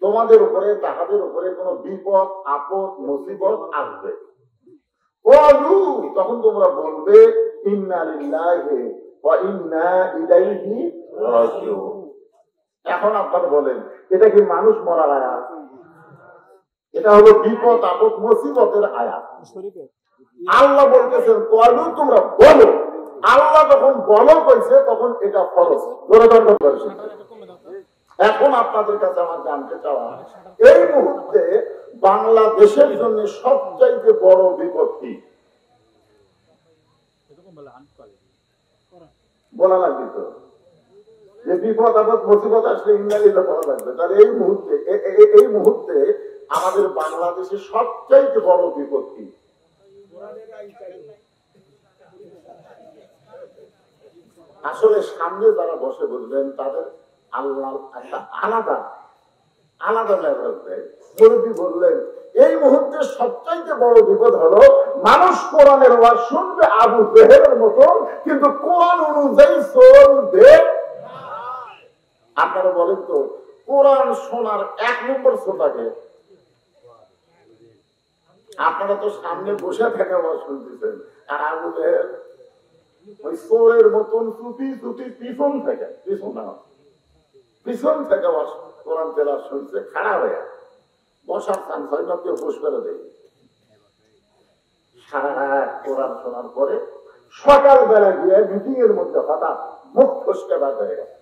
তোমাদের উপরে তাহাদের উপরে কোন বিপদ আপদ মুসিবত আসবে, ক্বালু তখন তোমরা বলবে ইন্না লিল্লাহি ওয়া ইন্না ইলাইহি রাজিউন। এখন আপনারা বলেন এটা কি মানুষ মরার আয়াত? এটা হলো বিপদ আপদ মুসিবতের আয়াত। আল্লাহ বলতেছেন ক্বালু তোমরা বলো আল্লাহ যখন বলো কইছে তখন এটা ফরজ। এখন আপনাদের কাছে আমার জানতে চাওয়া, এই মুহূর্তে বাংলাদেশের জন্য সবচাইতে বড় বিপদ কি বলা লাগবে? তো যে বিপদ আপদ মুসিবত আসলে ইংরেজিতে বলা লাগবে। তাহলে এই মুহূর্তে আমাদের বাংলাদেশের সবচাইতে বড় বিপদ কি? আসলে সামনে যারা বসে বুঝবেন তাদের আল্লাহ একটা আলাদা আলাদা লেভেল দেয়। মুরব্বী বললেন এই মুহূর্তে সবচাইতে বড় বিপদ হলো মানুষ কোরআনের ওয়াজ শুনবে আবু জেহেলের মতো, কিন্তু কোরআন অনুযায়ী চলবে। আপনারা বলেন তো, কোরআন শোনার 1 নম্বর শ্রোতাকে? আপনারা তো সামনে বসে থেকে ওয়াজ শুনতেছেন, আর আবু জেহেল ওই চোরের মতন চুপি চুপি পিছন থেকে কোরআন তেলাওয়াত শুনছে, খাড়া হয়ে বসার চান্স হয় না, কেউ বস করে দেয়। সারা রাত কোরআন শোনার পরে সকালবেলা গিয়ে মিটিং এর মধ্যে হঠাৎ মুখ ফসকে বার হয়ে গেছে।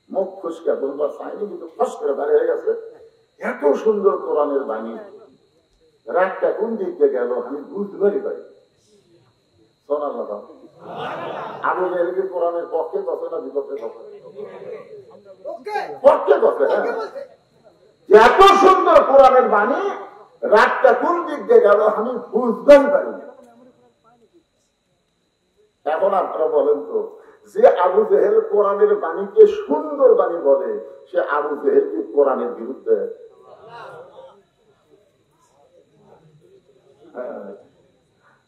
মুখ ফসকে বলবার চাইনি, কিন্তু ফস করে বার হয়ে গেছে। এত সুন্দর কোরআনের বাণী, রাতটা কোন দিক দিয়ে গেল আমি বুঝবারই পারি। আবু জেহেল কি কোরআনের পক্ষে কথা না বিপক্ষে কথা? পক্ষে কথা। এত সুন্দর কোরআনের বাণী, রাতটা কোন দিক দিয়ে গেল আমি বুঝতেই পারি। এখন আপনারা বলেন তো, যে আবু জেহেল কোরআনের বাণীকে সুন্দর বাণী বলে, সে আবু জেহেল কি কোরআনের বিরুদ্ধে?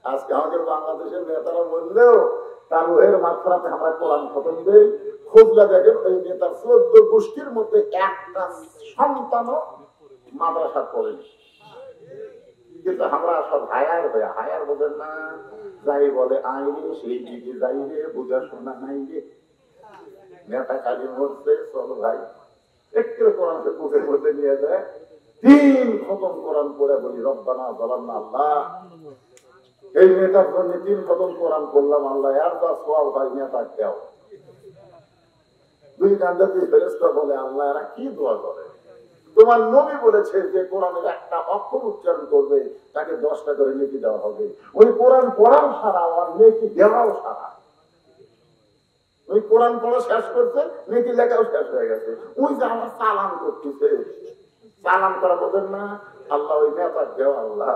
আজকে আমাদের বাংলাদেশের নেতারা বললেও তার রুহের মাত্রাতে আমরা কোরআন খতম দেই। খোঁজলা দেখেন ওই নেতার 14 গোষ্ঠীর মধ্যে একটা সন্তানও মাদ্রাসা পড়েনি। কিন্তু আমরা সব হায়ার বোঝেন না, যাই বলে আইনে সেই দিকে যাই রে, বোঝা শোনা নাই রে। নেতা কাজে মরছে, চলো ভাই একটু কোরআনকে বুকের মধ্যে নিয়ে যায়, 3 খতম কোরআন পড়ে বলি রব্বানা যালামনা আল্লাহ। এই নেতার জন্য 3 খতম কোরআন করলাম, আল্লাহ আর যা সওয়াব ভাই নেতা দাও। 2 কান্দাতে ফেরেশতা বলে আল্লাহ এরা কি দোয়া করে? তোমার নবী বলেছে যে কোরআনের একটা অক্ষর উচ্চারণ করবে তাকে 10টা করে নেকি দেওয়া হবে। ওই কোরআন পড়াও সারা, আর নেকি দেওয়াও সারা। ওই কোরআন পড়া শেষ করছে, নেকি লেখাও শেষ হয়ে গেছে। ওই যে আমার সালাম করতেছে, সালাম করা বোঝেন না? আল্লাহ ওই নেতা দেওয়া আল্লাহ।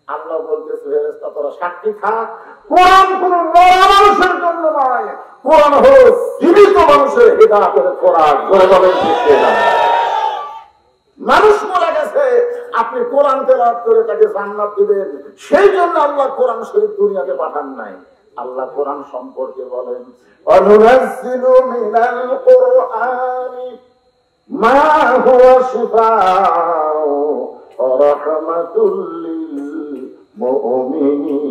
আল্লাহ বলতেছে ফেরেশতা তোরা সাক্ষী থাক, কোরআন কোন মরা মানুষের জন্য নয়, কোরআন হলো জীবিত মানুষের হিদায়াতের কোরআন। মানুষ মারা গেছে, আপনি কোরআন তেলাওয়াত করে তাকে জান্নাত দিবেন, সেই জন্য আল্লাহ কোরআন শরীফ দুনিয়াতে পাঠান নাই। আল্লাহ কোরআন সম্পর্কে বলেন অনুনাজ্জিলু মিনাল কুরআনি মা হুয়া শিফাউ ওয়া রাহমাতুল লিল মুমিনিন।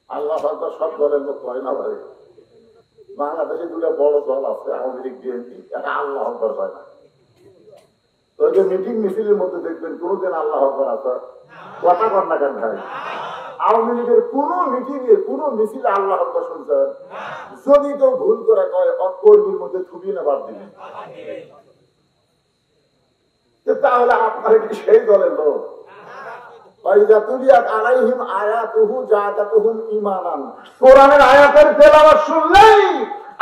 আল্লাহ হয়তো সব দলের লোক হয় না ভাই। বাংলাদেশে 2টা বড় দল আছে, আওয়ামী লীগ বিএনপি, এটা আল্লাহ আকবার হয় না। তো যে মিটিং মিছিলের মধ্যে দেখবেন কোনদিন আল্লাহ আকবার আছে? কথা কর না কেন ভাই? আওয়ামী লীগের কোন মিটিং এ কোন মিছিলে আল্লাহ আকবার শুনছেন? যদি কেউ ভুল করে কয় কর্মীর মধ্যে থুবিয়ে না বাদ দিবেন, তাহলে আপনারা কি সেই দলের লোক? কোরআনের আয়াতের তেলাওয়াত শুনলেই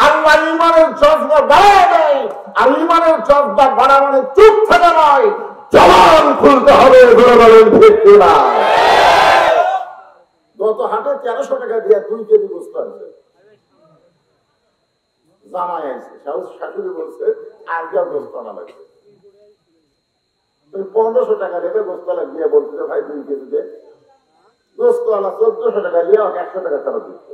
আল্লাহ ঈমানের জজবা বাড়ায় দেয়। আর ঈমানের জজবা বাড়ানো চুপ থাকা নয়, জবান খুলতে হবে। গত হাটে 1300 টাকা দিয়ে 2 কেজি গোস্ত আছে। জামাই আছে, শাশুড়ি বলছে আজকে গোস্ত আনা লাগবে। 1500 টাকা দেবে গোস্তওয়ালা দিয়ে বলতে ভাই 2 কেজি দে। গোস্তওয়ালা 1400 টাকা দিয়ে 100 টাকা ফেরত দিচ্ছে।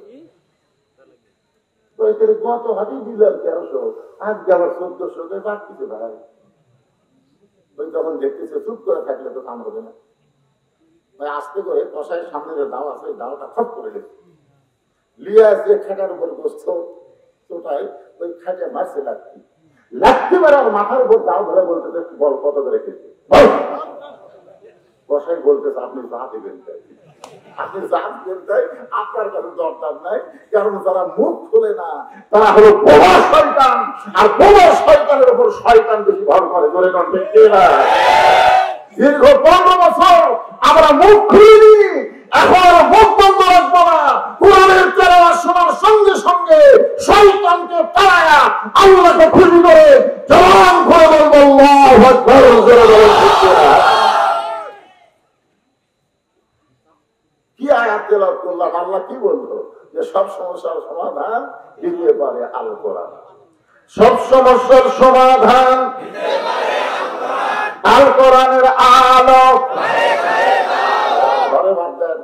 গত হাটেই দিলাম 1300, আজকে আবার 1400 বাদ দিতে ভাই। ওই তখন দেখতেছে চুপ করে থাকলে তো কাম হবে না, ভাই আস্তে করে কষায়ের সামনে যে দাও আছে ওই দাওটা খপ করে গেছে, লিয়া যে খাটার উপর গোস্ত ছোটাই ওই খাটে মারছে লাগতে পারে। আর মাথার উপর দাও ধরে বলতেছে বল কত করে খেয়েছে। কষাই বলতেছে আপনি যা দিবেন আপনি জানতেন তাই আপনার কাছে দরকার নাই, কারণ যারা মুখ খুলে না তারা হলো বোমা শয়তান, আর বোমা শয়তানের উপর শয়তান বেশি ভর করে। ধরে কণ্ঠে কে না? দীর্ঘ 15 বছর আমরা মুখ খুলিনি, এখন আর মুখ বন্ধ রাখবো না। কোরআনের তেলাওয়াত শোনার সঙ্গে সঙ্গে শয়তানকে তাড়ায়া আল্লাহকে খুশি করে জবান করে বলবো আল্লাহু আকবার। কি আয়াত তেলাওয়াত করলাম? আল্লাহ কি বলতো? যে সব সমস্যার সমাধান দিতে পারে আল কোরআন। সব সমস্যার সমাধান আল কোরআনের আলো। ঘরে ভাববেন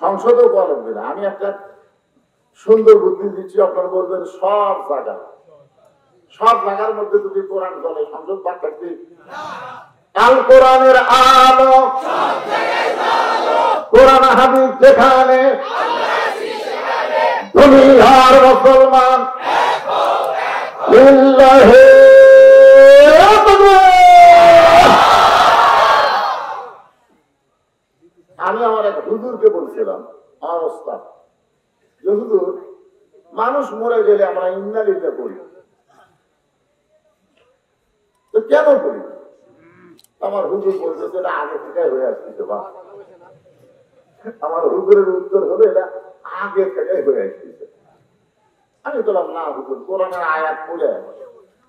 সংসদেও বলবে না। আমি একটা সুন্দর বুদ্ধি দিচ্ছি, আপনারা বলবেন সব জায়গার মধ্যে যদি কোরআন চলে সংসদ বাদ থাকবে? আল কোরআনের আলো, কোরআন হাদিস যেখানে, দুনিয়ার মুসলমান আমি আমার এক হুজুরকে বলছিলাম, আমার ওস্তাদ, যে হুজুর, মানুষ মরে গেলে আমরা ইন্না লিল্লাহ করি, তো কেন করি? আমার হুজুর বলতেছে এটা আগে থেকে হয়ে আসছে। বা আমার হুজুরের উত্তর হলো এটা আগে থেকে হয়ে আসছে। আমি বললাম না হুজুর, কোরআনের আয়াত পড়ে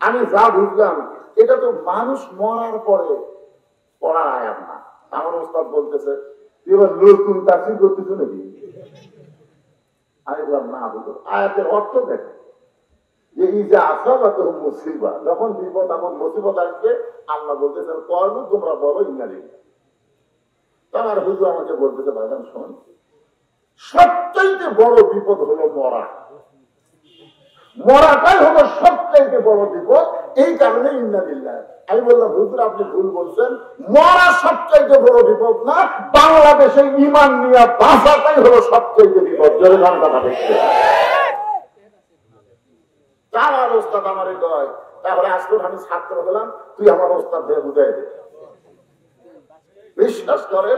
আমি যা বুঝলাম এটা তো মানুষ মরার পরে পড়ার আয়াত না। আমার ওস্তাদ বলতেছে এবার নতুন তাফসীর করতেছ নাকি? আমি বললাম না হুজুর, আয়াতের অর্থ দেখো যে ইজা আসাবাতুহুম মুসিবা, যখন বিপদ আপদ মুসিবত আসবে আল্লাহ বলতেছেন কওলু, তোমরা বলো ইন্না লিল্লাহ। আমার হুজুর আমাকে বলতেছে ভাইজান শোন, সবচাইতে বড় বিপদ হলো মরা। মরাটাই হলো সবচাইতে বড় বিপদ, এই কারণে ইন্না লিল্লাহ। আমি বললাম হুজুর আপনি ভুল বলছেন, মরা সবচাইতে বড় বিপদ না, বাংলাদেশে ঈমান নিয়ে বাঁচাটাই হলো সবচাইতে বিপদ। জোরে গান কথা দেখছে আমার ওস্তাদ আমারে কয়, তাহলে আজকে আমি ছাত্র হলাম, তুই আমার ওস্তাদ হয়ে বুঝাই দে। বিশ্বাস করে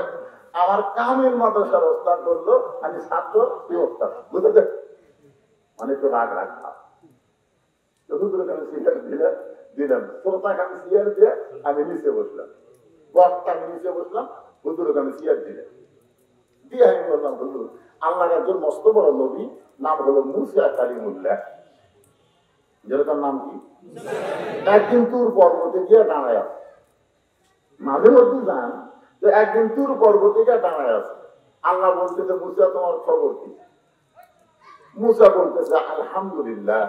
আমার কামিল মাদ্রাসার ওস্তাদ বললো আমি ছাত্র, তুই ওস্তাদ, বুঝে দে। মানে তো রাগ রাখা দিলাম, শ্রোতাকে আমি চেয়ার দিয়ে আমি নিচে বসলাম, বক্তা আমি নিচে বসলাম, হুজুরকে আমি চেয়ার দিলাম দিয়ে আমি বললাম হুজুর, আল্লাহর একজন মস্ত বড় নবী, নাম হলো মুসা কালিমুল্লাহ, যেরকম নাম কি, একদিন তুর পর্বতে গিয়ে দাঁড়ায় আছে। মাঝে মধ্যে যান যে একদিন তুর পর্বতে গিয়ে দাঁড়ায় আছে। আল্লাহ বলতেছে মুসা তোমার খবর কি? মুসা বলতেছে আলহামদুলিল্লাহ।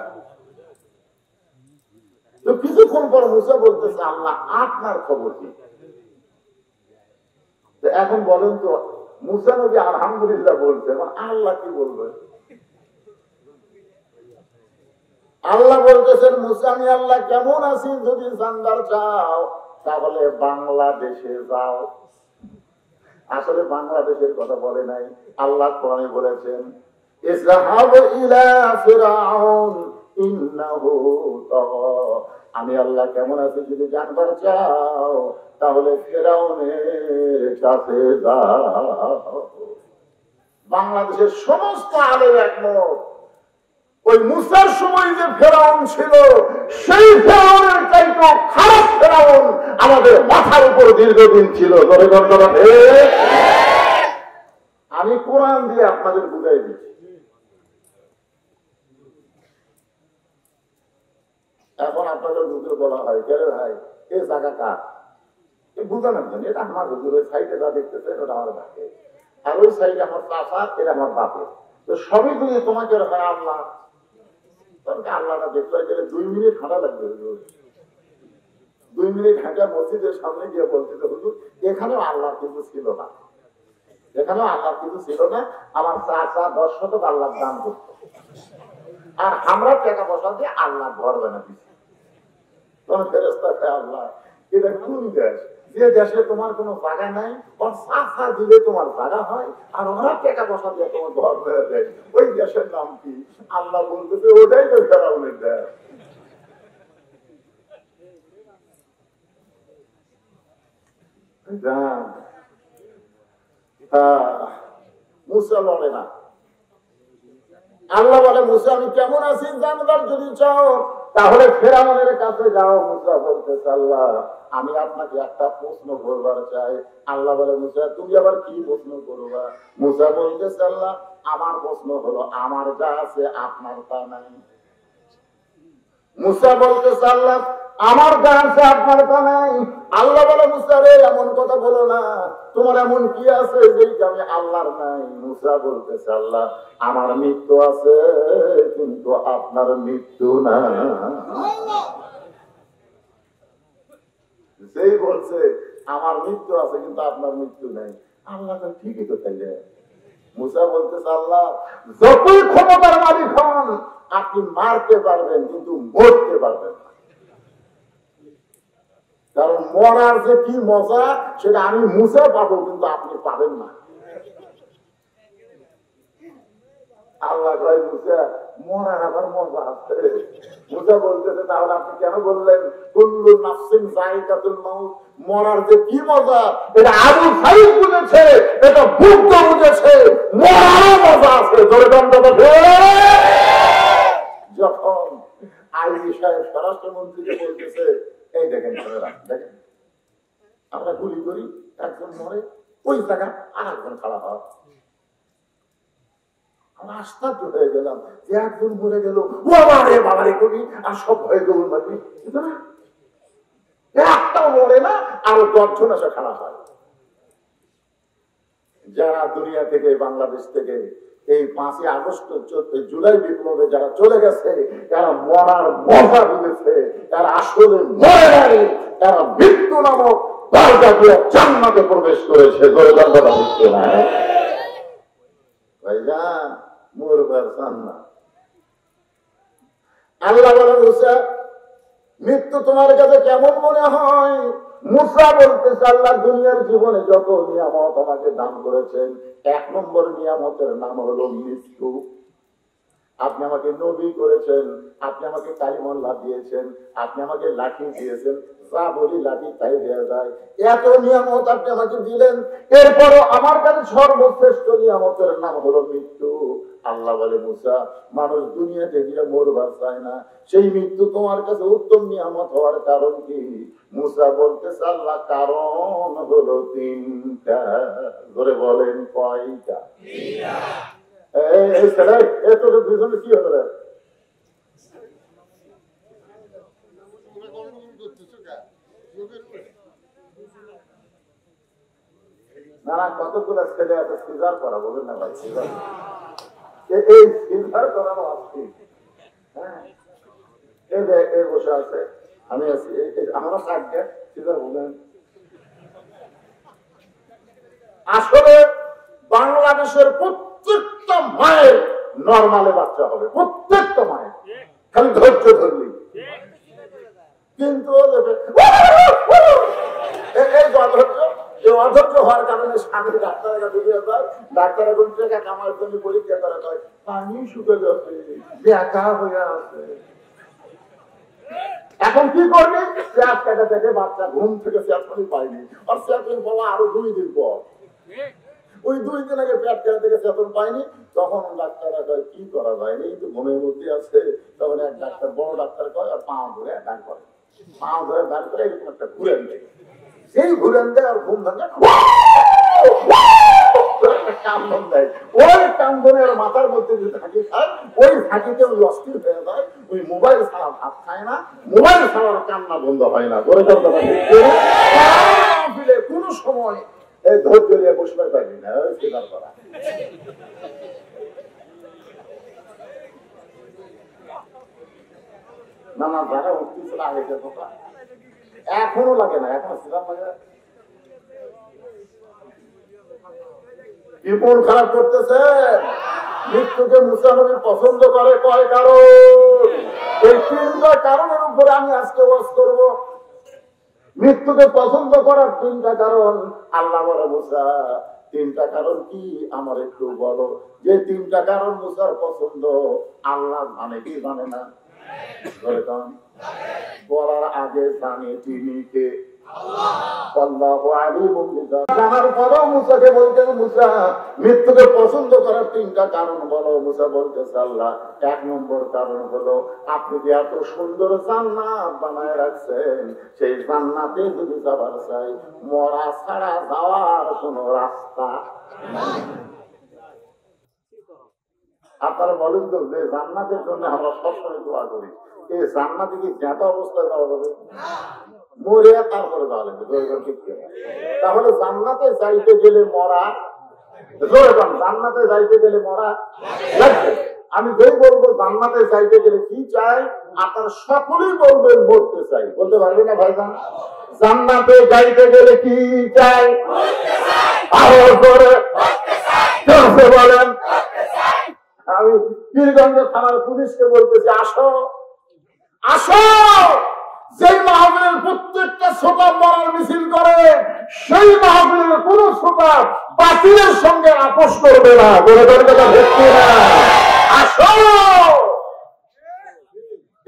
তো কিছুক্ষণ পর মুসা বলতেছে আল্লাহ আপনার খবর কি? এখন বলেন তো, মুসা নবী আলহামদুলিল্লাহ বলছে, এখন আল্লাহ কি বলবে? আল্লাহ বলতেছেন মুসা আমি আল্লাহ কেমন আছি, যদি জানবার চাও তাহলে বাংলাদেশে যাও। আসলে বাংলাদেশের কথা বলে নাই, আল্লাহ কোরআনে বলেছেন ইযহাব ইলা ফিরআউন ইন্নাহু তাগা। আমি আল্লাহ কেমন আছি যদি জানবার চাও তাহলে ফিরআউনের কাছে যাও। বাংলাদেশের সমস্ত আলেম একমত, ওই মুসার সময় যে ফেরাউন ছিল সেই ফেরাউনের চাইতে খারাপ ফেরাউন আমাদের মাথার উপর দীর্ঘদিন ছিল। আমি কোরআন দিয়ে আপনাদের বুঝাই দিচ্ছি। এখন আপনাদের হুজুর বলা হয় কে ভাই এ জায়গা কার, বুঝানোর জন্য এটা আমার হুজুর, ওই সাইডে যা দেখতেছে ওটা আমার ভাগে, আর ওই সাইডে আমার চাচা, এটা আমার বাপে। তো সবই যদি তোমাকে হয় আল্লাহ, আল্লাহটা দেখতে গেলে 2 মিনিট হাঁটা লাগবে। 2 মিনিট হাঁটা মসজিদের সামনে গিয়ে বলতে হুজুর এখানেও আল্লাহ কিছু ছিল না, এখানেও আল্লাহ কিছু ছিল না, আমার চাচা 10 শতক আল্লাহর দান করত, আর আমরা টাকা পয়সা দিয়ে আল্লাহ ঘর বানা দিচ্ছি। তখন ফেরেশতা কয় আল্লাহ এটা কোন দেশ, যে দেশে তোমার কোনো জায়গা নাই, ওর চাচা দিলে তোমার জায়গা হয়, আর ওরা টাকা পয়সা দিয়ে তোমার ঘর বেড়ে দেয়, ওই দেশের নাম কি? আল্লাহ বলতেছে ওটাই তো ফেরাউনের দেশ। মুসা লড়ে না। আল্লাহ বলে মুসা আমি কেমন আছি জানবার যদি চাও তাহলে ফেরাউনের কাছে যাও। মুসা বলতেছে আল্লাহ আমি আপনাকে একটা প্রশ্ন করবার চাই। আল্লাহ বলে মুসা তুমি আবার কি প্রশ্ন করবা? মুসা বলতেছে আল্লাহ আমার প্রশ্ন হলো আমার যা আছে আপনার তা নাই। মুসা বলতেছে আল্লাহ আমার যা আছে আপনার তা নাই। আল্লাহ বলে মুসা রে এমন কথা বলো না, তোমার এমন কি আছে যেটা আমি আল্লাহর নাই? মুসা বলতেছে আল্লাহ আমার মৃত্যু আছে কিন্তু আপনার মৃত্যু না। সেই বলছে আমার মৃত্যু আছে কিন্তু আপনার মৃত্যু নাই। আল্লাহ তো ঠিকই তো তাইলে। মুসা বলতেছে আল্লাহ যতই ক্ষমতার মালিক হন আপনি মারতে পারবেন কিন্তু মরতে পারবেন না, কারণ মরার যে কি মজা সেটা আমি মুসা পাবো কিন্তু আপনি পাবেন না। আল্লাহ কয় মুসা মরার আবার মজা আছে। মুসা বলতেছে তাহলে আপনি কেন বললেন কুল্লু নাফসিন যায়কাতুল মাউত? মরার যে কি মজা এটা আবু সাইদ বুঝেছে, এটা বুদ্ধ বুঝেছে, মরার মজা আছে। যখন আইজি সাহেব স্বরাষ্ট্রমন্ত্রীকে বলতেছে এই দেখেন দেখেন আমরা গুলি করি একজন মরে ওই জায়গা আর একজন খারাপ হয়। আমরা আশ্চর্য হয়ে গেলাম যে একজন মরে গেল বাবারে বাবারে করি আর সব ভয়ে দৌড় মারবি, একটাও মরে না আরো 10 জন এসে খারাপ হয়। যারা দুনিয়া থেকে বাংলাদেশ থেকে এই 5ই আগস্ট জুলাই বিপ্লবে যারা চলে গেছে তারা মরার মজা বুঝেছে, তারা আসলে মরে নাই, তারা মৃত্যু নামক দরজা দিয়ে জান্নাতে প্রবেশ করেছে। দরজাটা বুঝতে না ভাইজান মরবার চান না। আল্লাহ বলে মুসা মৃত্যু তোমার কাছে কেমন মনে হয়? মুসা বলতেছে আল্লাহ দুনিয়ার জীবনে যত নিয়ামত আমাকে দান করেছেন 1 নম্বর নিয়ামতের নাম হলো মৃত্যু। আপনি আমাকে নবী করেছেন, আপনি আমাকে কালিমুল্লাহ দিয়েছেন, আপনি আমাকে লাঠি দিয়েছেন, যা বলি লাঠি তাই হয়ে যায়। এত নিয়ামত আপনি আমাকে দিলেন, এরপরও আমার কাছে সর্বশ্রেষ্ঠ নিয়ামতের নাম হলো মৃত্যু। আল্লাহ বলে মুসা মানুষ দুনিয়াতে গিয়ে মরবার চায় না, সেই মৃত্যু তোমার কাছে উত্তম নিয়ামত হওয়ার কারণ কি? মুসা বলতেছে আল্লাহ কারণ হলো 3টা। ধরে বলেন কয়টা? দুজনে কি হলো রে? না না কতগুলো ছেলে আছে সিজার করা বলেন না ভাই, সিজার এই সিজার করানো আসছি। হ্যাঁ এই যে এই বসে আছে আমি আছি আমরা থাকবে সিজার বলেন। আসলে বাংলাদেশের প্রত্যেকটা মায়ের নরমালে বাচ্চা হবে, প্রত্যেকটা মায়ের, খালি ধৈর্য ধরলি। কিন্তু এই অধৈর্য হওয়ার কারণে স্বামী ডাক্তারের কাছে দিয়ে যায়, ডাক্তার এখন টাকা কামার জন্য পরীক্ষা করা হয়, পানি শুকে যাচ্ছে, বেকা হয়ে আছে। এখন কি করবে? পেঁয়াজ কাটা থেকে বাচ্চা ঘুম থেকে চেয়ারপানি পাইনি, আর চেয়ারপানি পাওয়া আরো 2 দিন পর। ওই 2 দিন আগে পেট কেটে থেকে চেতন পাইনি, তখন ডাক্তাররা কয় কি করা যায়, এই তো ঘুমের মধ্যে আছে। তখন এক ডাক্তার বড় ডাক্তার কয় আর পা ধরে দান করে, পা ধরে দান করে এরকম একটা ঘুরেন দেয়, সেই ঘুরেন দেয় আর ঘুম ভাঙে কান্দন দেয়। ওই কান্দনের মাথার মধ্যে যে ঝাঁকি খায়, ওই ঝাঁকিতে ওই অস্থির হয়ে যায়, ওই মোবাইল ছাড়া ভাত খায় না, মোবাইল ছাড়ার কান্না বন্ধ হয় না। কোন সময় ধৈর্য নিয়ে বসতে পারবি না, স্বীকার করা। না না যারা উঠতেছিল আগে এখনো লাগে না, এখন স্বীকার লাগে। কি মন খারাপ করতেছে? মৃত্যুকে মুসা নবী পছন্দ করে কয় কারণ? এই 3টা কারণের উপরে আমি আজকে ওয়াজ করব। মৃত্যুকে পছন্দ করার 3টা কারণ। আল্লাহ বলে মুসা 3টা কারণ কি আমার একটু বলো। যে 3টা কারণ মুসার পছন্দ আল্লাহ জানে কি জানে না? বলার আগে জানে তিনি কে, জানার পরেও মুসাকে বলতেন, মুসা মৃত্যুকে পছন্দ করার তিনটা কারণ বলো। মুসা বলতেছে, আল্লাহ 1 নম্বর কারণ হলো আপনি যে এত সুন্দর জান্নাত বানায় রাখছেন, সেই জান্নাতে যদি যাবার চাই মরা ছাড়া যাওয়ার কোন রাস্তা নাই। আপনারা বলেন তো, যে জান্নাতের জন্য আমরা সবসময় দোয়া করি, এই জান্নাতে কি জ্ঞাত অবস্থায় যাওয়া যাবে? মরে তারপরে যাওয়া লাগবে। তাহলে জান্নাতে যাইতে গেলে মরা, জান্নাতে যাইতে গেলে মরা লাগবে। আমি যেই বলবো জান্নাতে যাইতে গেলে কি চাই, আপনারা সকলেই বলবেন মরতে চাই। বলতে পারবে না ভাইজান? জান্নাতে যাইতে গেলে কি চাই? আরো করে বলেন। আমি পীরগঞ্জ থানার পুলিশকে বলতেছি, আসো আসো, যেই মাহফিলের প্রত্যেকটা শ্রোতা মরার মিছিল করে, সেই মাহফিলের কোন শ্রোতা বাতিলের সঙ্গে আপোষ করবে না। বলে কথা ভেটবে না, আসো।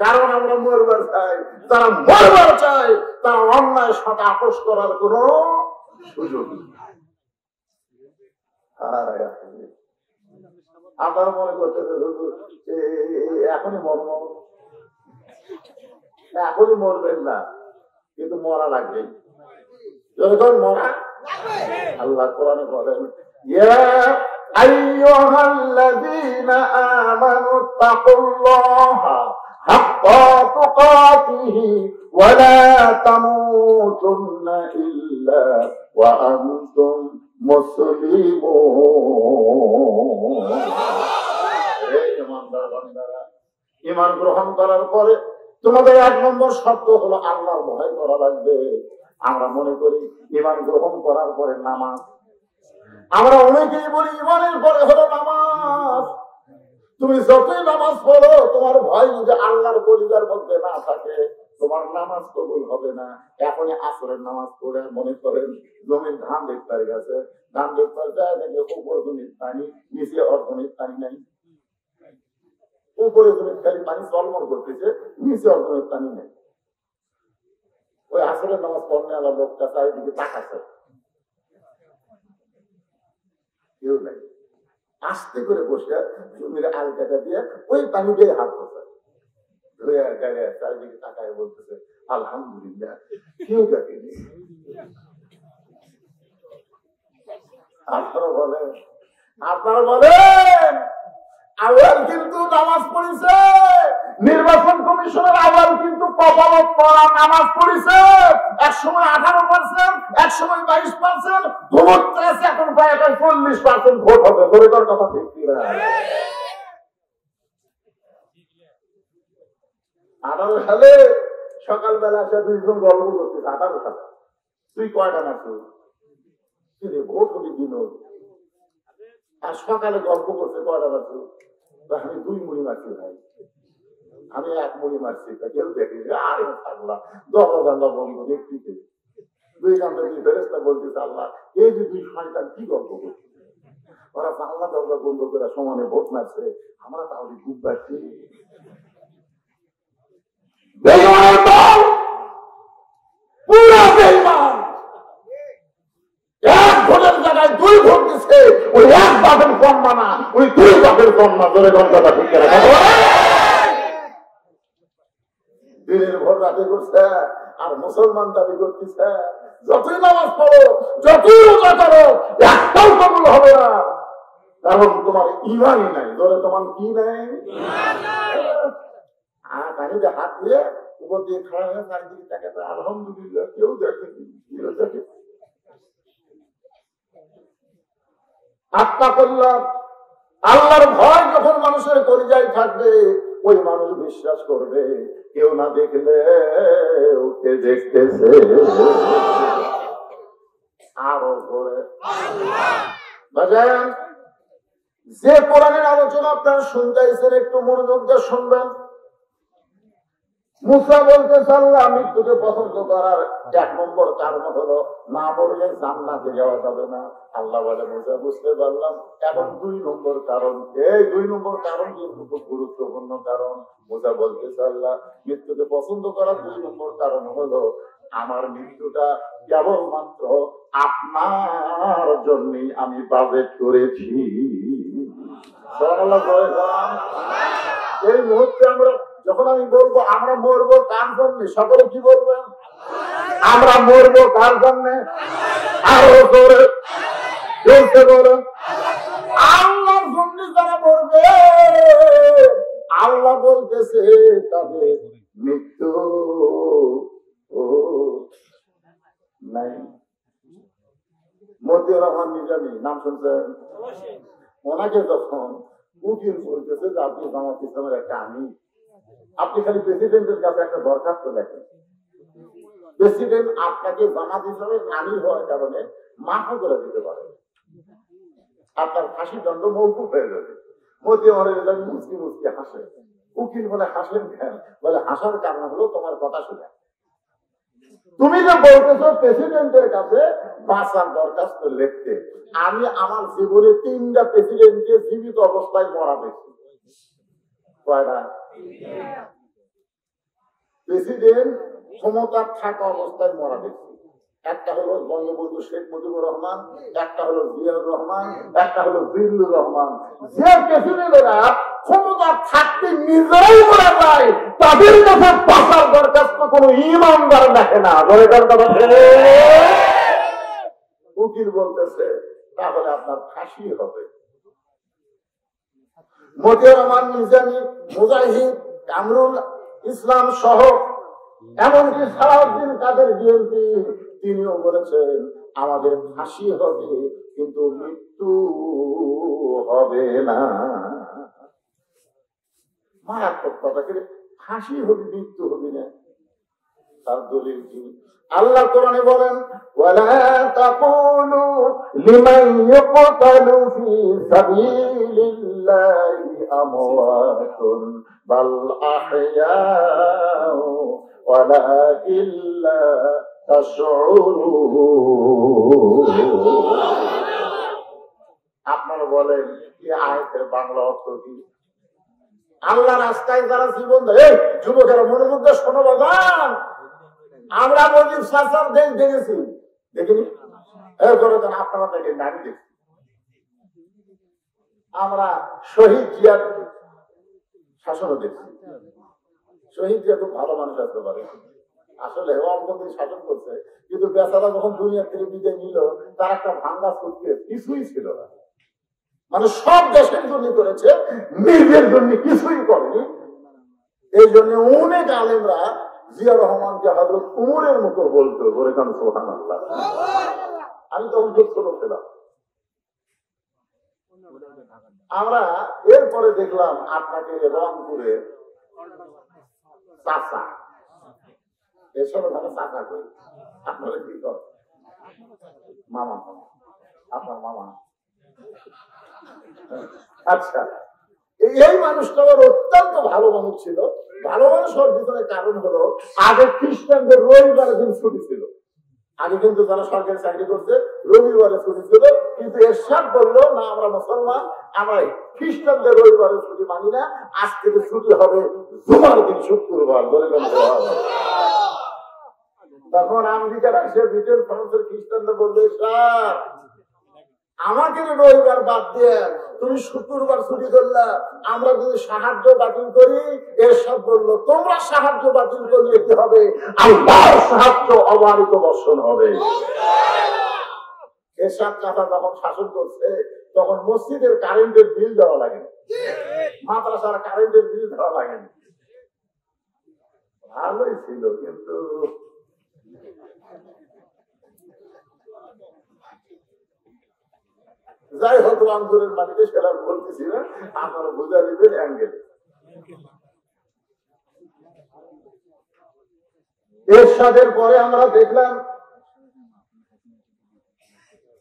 কারণ আমরা মরবার চাই, তারা মরবার চাই, তারা অন্যায়ের সাথে আপোষ করার কোন সুযোগ নেই। আপনারা মনে করতেছে এখনই মরব, এখনই মরবেন না, কিন্তু মরা লাগবে। যখন মরা, আল্লাহ কোরআনে বলেন, ইয়া আইয়ুহাল্লাযীনা আমানুত্তাকুল্লাহা হাক্কা তুকাতিহি ওয়া লা তামুতুন্না ইল্লা ওয়া আনতুম মুসলিমুন। ঈমান গ্রহণ করার পরে তোমাদের 1 নম্বর শব্দ হলো আল্লাহর ভয় করা লাগবে। আমরা মনে করি ঈমান গ্রহণ করার পরে নামাজ, আমরা অনেকেই বলি ঈমানের পরে হলো নামাজ। তুমি যতই নামাজ পড়ো, তোমার ভয় যদি আল্লাহর কলিজার মধ্যে না থাকে, তোমার নামাজ কবুল হবে না। এখনই আসরের নামাজ পড়ে মনে করেন জমির ধান দেখতে গেছে, ধান দেখতে যায় দেখে উপর জমির পানি, নিচে অর্ধনিক পানি নাই। উপরে জমির খালি পানি চলমল করতেছে, নিচে অর্ধনিক পানি নেই। ওই আসরের নামাজ পড়নে আলাদা লোকটা চারিদিকে তাকাচ্ছে, কেউ নাই। আস্তে করে বসে জমির আলকাটা দিয়ে ওই পানি দিয়ে হাত বসে চারিদিকে তাকায় বলতেছে আলহামদুলিল্লাহ, কেউ দেখেনি। আপনারা বলেন আবার কিন্তু নামাজ পড়েছে, নির্বাচন কমিশনের আবার কিন্তু কপালত পড়া নামাজ পড়েছে। এক সময় 18%, এক সময় 22%, ভোট চাইছে, এখন প্রায় 40% ভোট হবে। দরিদ্র কথা ঠিক কিনা? 18 সালে সকালবেলা আসে 2 জন গল্প করতেছে। 18 সালে তুই কয়টা মারছিস? ভোট হবি দিন, আর সকালে গল্প করছে কয়টা মারছিস? আমি 2 মুড়ি মারছি ভাই, আমি 1 মুড়ি মারছি। কেউ দেখি আরে আল্লাহ, দরজা জানলা বন্ধ দেখতে 2 ঘন্টা ফেরেশতা বলতেছে, আল্লাহ এই যে 2 শয়তান কি গল্প করছে, ওরা জানলা দরজা বন্ধ করে সমানে ভোট মারছে, আমরা তাহলে খুব পাচ্ছি। পুরা বেঈমান, 1 ভোটের জায়গায় 2 ভোট দিচ্ছে, ওই 1 বাপের কন্যা না, ওই 2 বাপের কন্যা। ধরে কথা ঠিক করে দিনের ভোট রাতে করছে আর মুসলমান দাবি করতেছে। যতই নামাজ পড়ো, যতই রোজা করো, একটাও কবুল হবে না, কারণ তোমার ঈমানই নাই। ধরে তোমার কি নাই? পানিতে হাত দিয়ে উপর দিয়ে খাওয়া হয়ে চারিদিকে তাকাতে আলহামদুলিল্লাহ, কেউ দেখেনি। আত্মা করলাম আল্লাহর ভয় যখন মানুষের কলিজায় থাকবে, ওই মানুষ বিশ্বাস করবে কেউ না দেখলে ওকে দেখতেছে। আরো করে বাজান, যে কোরআনের আলোচনা আপনারা শুনতেছেন, একটু মনোযোগ দিয়ে শুনবেন। মুসা বলতেছে আল্লাহ মৃত্যুকে পছন্দ করার 1 নম্বর কারণ হলো না মরলে জান্নাতে যাওয়া যাবে না। আল্লাহ বলে, মুসা বুঝতে পারলাম। এখন 2 নম্বর কারণ, এই 2 নম্বর কারণ কিন্তু খুব গুরুত্বপূর্ণ কারণ। মুসা বলতেছে আল্লাহ মৃত্যুকে পছন্দ করার 2 নম্বর কারণ হলো আমার মৃত্যুটা কেবলমাত্র আপনার জন্যই আমি বাজেট করেছি। এই মুহূর্তে আমরা যখন আমি বলবো আমরা মরবো কার জন্য, সকলে কি বলবেন? আমরা মরবো কার জন্য? আরো জোরে বলতে বলেন, আল্লাহর জন্য যারা মরবে আল্লাহ বলতেছে তাদের মৃত্যু নাই। মতিউর রহমান নিজামী নাম শুনছেন? ওনাকে যখন উকিল বলতেছে যে আপনি জামাত ইসলামের একটা আমির, আপনি খালি প্রেসিডেন্টের কাছে একটা দরখাস্ত লেখেন, প্রেসিডেন্ট আপনাকে জামাত ইসলামের আমির হওয়ার কারণে মাফ করে দিতে পারে, আপনার ফাঁসির দণ্ড মওকুফ হয়ে যাবে। মতিউর রহমান মুচকি মুচকি হাসে। উকিল বলে হাসেন কেন? বলে হাসার কারণ হলো তোমার কথা শুনে। তুমি যে বলতেছো প্রেসিডেন্টের কাছে বাঁচার দরখাস্ত লিখতে, আমি আমার জীবনে 3টা প্রেসিডেন্টকে জীবিত অবস্থায় মরা দেখছি। কয়টা? প্রেসিডেন্ট ক্ষমতা থাকা অবস্থায় মরা দেখছি। একটা হলো বঙ্গবন্ধু শেখ মুজিবুর রহমান, একটা হলো জিয়াউর রহমান, একটা হলো জিল্লুর রহমান। যে প্রেসিডেন্টরা ক্ষমতা থাকতে নিজেরাই মারা যায়, তাদের কাছে বাঁচার দরখাস্ত কোন ইমানদার দেখে না। উকিল বলতেছে তাহলে আপনার ফাঁসি হবে। মতিউর রহমান নিজামী, মুজাহিদ, কামরুল ইসলাম সহ এমনকি সালাউদ্দিন কাদের বিএনপি, তিনিও বলেছেন আমাদের ফাঁসি হবে কিন্তু মৃত্যু হবে না। মারাত্মক কথা, কিন্তু ফাঁসি হবে মৃত্যু হবে না। তার দলিল কি? আল্লাহ কোরআনে বলেন ওয়ালা তাকুলু লিমান ইউকতালু ফি সাবিলিল্লাহি আমওয়াতুন বাল আহইয়াউ ওয়ালাকিন লা তাশউরুন। আপনারা বলেন এই আয়াতের বাংলা অর্থ কি? আল্লাহ রাস্তায় যারা জীবন দেয়, যুবকেরা মনোযোগ দিয়ে শোনো বাজান, আমরা মুজিব শাসন দেশ দেখেছি, দেখিনি? আপনারা দেখেন, আমি দেখি। আমরা শহীদ জিয়ার শাসনও দেখছি। শহীদ জিয়া খুব ভালো মানুষ আসতে পারে, আসলে অল্পদিন শাসন করছে, কিন্তু বেচারা যখন দুনিয়া থেকে বিদায় নিল তার একটা ভাঙ্গা সুটকেস কিছুই ছিল না। মানে সব দেশের জন্য করেছে, নিজের জন্য কিছুই করেনি। এই জন্য অনেক আলেমরা জিয়া রহমানকে হযরত উমরের মতো বলতো। সুবহানাল্লাহ। আমি তখন খুব ছোট ছিলাম। আমরা এরপরে দেখলাম আপনাকে রংপুরে চাচা, এসব ওখানে চাচা করি, আপনারা কি করেন? মামা, আপনার মামা। আচ্ছা, এই মানুষটা অত্যন্ত ভালো মানুষ ছিল। ভালো মানুষ হওয়ার পিছনে কারণ হলো আগে খ্রিস্টানদের রবিবারের দিন ছুটি ছিল। আগে কিন্তু যারা সরকারি চাকরি করছে রবিবারে ছুটি ছিল, কিন্তু এরশাদ বললো না, আমরা মুসলমান, আমরা খ্রিস্টানদের রবিবারের ছুটি মানি না, আজ থেকে ছুটি হবে জুমার দিন, শুক্রবার। তখন আমেরিকার এসে ব্রিটেন, ফ্রান্সের খ্রিস্টানরা বললো স্যার আমাকে রবিবার বাদ দিয়ে তুমি শুক্রবার ছুটি করলা, আমরা যদি সাহায্য বাতিল করি, এরশাদ বললো তোমরা সাহায্য বাতিল করলে কি হবে? আল্লাহর সাহায্য অবারিত বর্ষণ হবে। এরশাদ চাচা যখন শাসন করছে তখন মসজিদের কারেন্টের বিল দেওয়া লাগেনি, মাদ্রাসার কারেন্টের বিল দেওয়া লাগেনি। ভালোই ছিল, কিন্তু যাই হোক রংপুরের মাটিতে সেটা বলতেছি না, আপনারা বুঝা দিবেন অ্যাঙ্গেল। এরশাদের পরে আমরা দেখলাম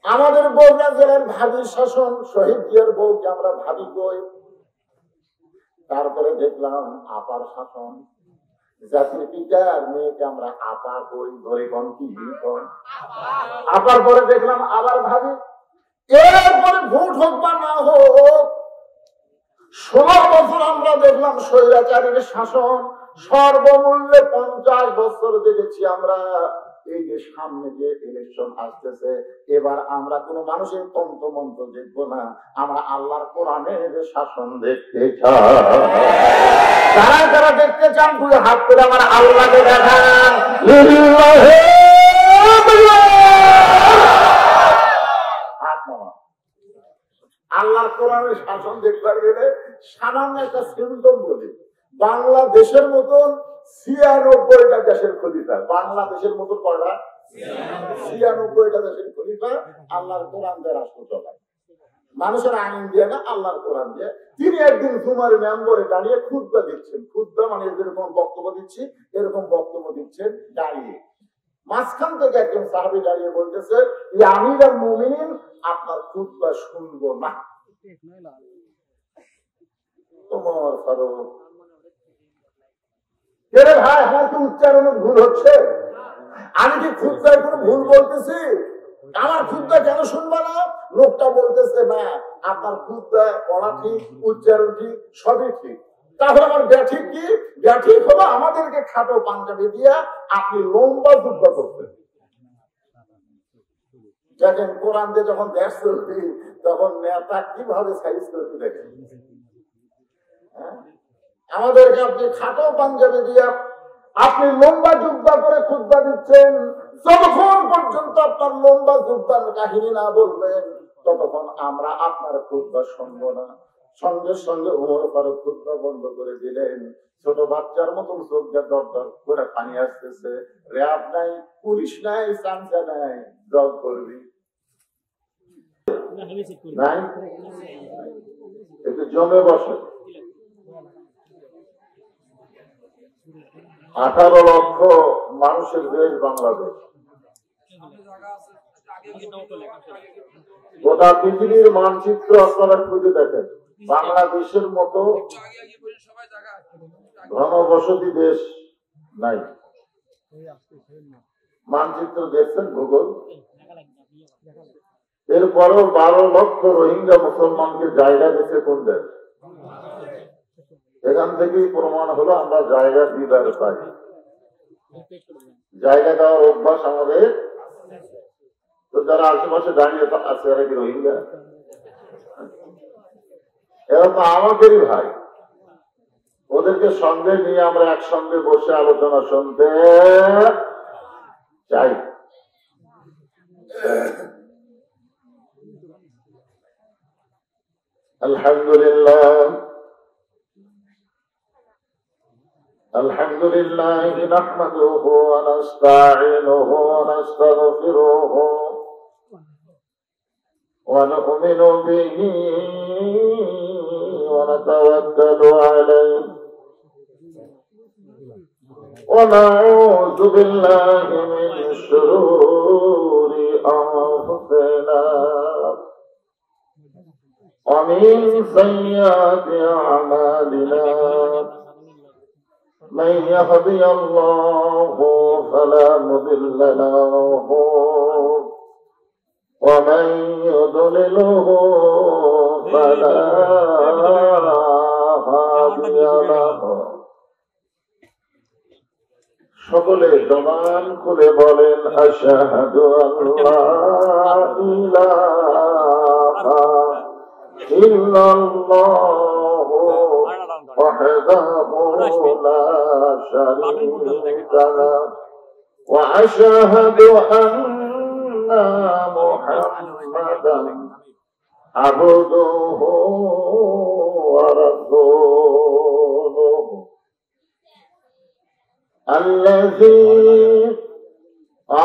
আমাদের বগুড়া জেলার ভাবির শাসন, শহীদ জিয়ার বউকে আমরা ভাবি কই। তারপরে দেখলাম আপার শাসন, জাতির পিতার মেয়েকে আমরা আপা কই, ধরে কন কি আপার পরে দেখলাম আবার ভাবি। এরপরে ভোট হোক বা না হোক 16 বছর আমরা দেখলাম স্বৈরাচারীর শাসন, সর্বমূল্যে 50 বছর দেখেছি আমরা। এই যে সামনে যে ইলেকশন আসতেছে, এবার আমরা কোন মানুষের তন্ত্রমন্ত্র দেখবো না, আমরা আল্লাহর কোরআনের শাসন দেখতে চাই। যারা যারা দেখতে চান দুই হাত করে আমার আল্লাহকে দেখান। আল্লাহর কোরআনের শাসন দেখবার গেলে সামান্য একটা সিম্পটম বলি, বাংলাদেশের মতন 96টা দেশের খলিফা, বাংলাদেশের মতন কয়টা? 96টা দেশের খলিফা আল্লাহর কোরআন দিয়ে রাষ্ট্র চালায়। মানুষের আইন দিয়ে না, আল্লাহর কোরআন দিয়ে। তিনি একদিন জুমার মেম্বরে দাঁড়িয়ে খুতবা দিচ্ছেন। খুতবা মানে যেরকম বক্তব্য দিচ্ছি এরকম বক্তব্য দিচ্ছেন দাঁড়িয়ে। মাঝখান থেকে একজন সাহাবী দাঁড়িয়ে বলতেছে, আমিরুল মুমিনিন, আপনার খুতবা শুনবো না। ওমর ফারুক, এরে ভাই, আমার কি উচ্চারণের ভুল হচ্ছে? আমি কি খুতবায় কোনো ভুল বলতেছি? আমার খুতবা কেন শুনবা না? লোকটা বলতেছে, না, আপনার খুতবা পড়া ঠিক, উচ্চারণ ঠিক, সবই ঠিক। তাহলে আমার ব্যাঠিক কি? ব্যাঠিক হলো আমাদেরকে খাটো পাঞ্জাবি দিয়া আপনি লম্বা খুতবা করতেন। দেখেন কোরআন দিয়ে যখন দেশ চলতি তখন নেতা কিভাবে সাইজ করতে দেখেন। আমাদেরকে আপনি খাটো পাঞ্জাবি দিয়া আপনি লম্বা জুব্বা করে খুতবা দিচ্ছেন। যতক্ষণ পর্যন্ত আপনার লম্বা জুব্বার কাহিনী না বলবেন ততক্ষণ আমরা আপনার খুতবা শুনবো না। সঙ্গে সঙ্গে ওমর ফারুক খুতবা বন্ধ করে দিলেন। ছোট বাচ্চার মতন চোখ দিয়ে দর দর করে পানি আসতেছে। র্যাব নাই, পুলিশ নাই, চামচা নাই, জব করবি নাই, একটু জমে বসে। 18 লক্ষ মানুষের দেশ বাংলাদেশ। গোটা পৃথিবীর মানচিত্র আপনারা খুঁজে দেখেন, বাংলাদেশের মতো ঘনবসতি দেশ নাই। মানচিত্র দেখছেন ভূগোল? এরপরও 12 লক্ষ রোহিঙ্গা মুসলমানকে জায়গা দিচ্ছে কোন দেশ? এখান থেকেই প্রমাণ হলো আমরা জায়গা দিবার পাই। জায়গা দেওয়ার অভ্যাস আমাদের। তো যারা আশেপাশে দাঁড়িয়ে আছে এরা কি রোহিঙ্গা? এরা তো আমাদেরই ভাই। ওদেরকে সঙ্গে নিয়ে আমরা একসঙ্গে বসে আলোচনা শুনতে চাই। আলহামদুলিল্লাহ, الحمد لله نحمده ونستعينه ونستغفره ونؤمن به ونتوكل عليه ونعوذ بالله من شرور أنفسنا ومن سيئات أعمالنا من يهدي الله فلا مضل له ومن يضلله فلا هادي له। সকলে জবান খুলে বলেন আশহাদু আল্লা ইলাহা ইল্লাল্লাহু ওয়াহদাহু লা শারীকা লাহু ওয়া আশহাদু আন্না মুহাম্মাদান আবদুহু ওয়া রাসূলুহু الذي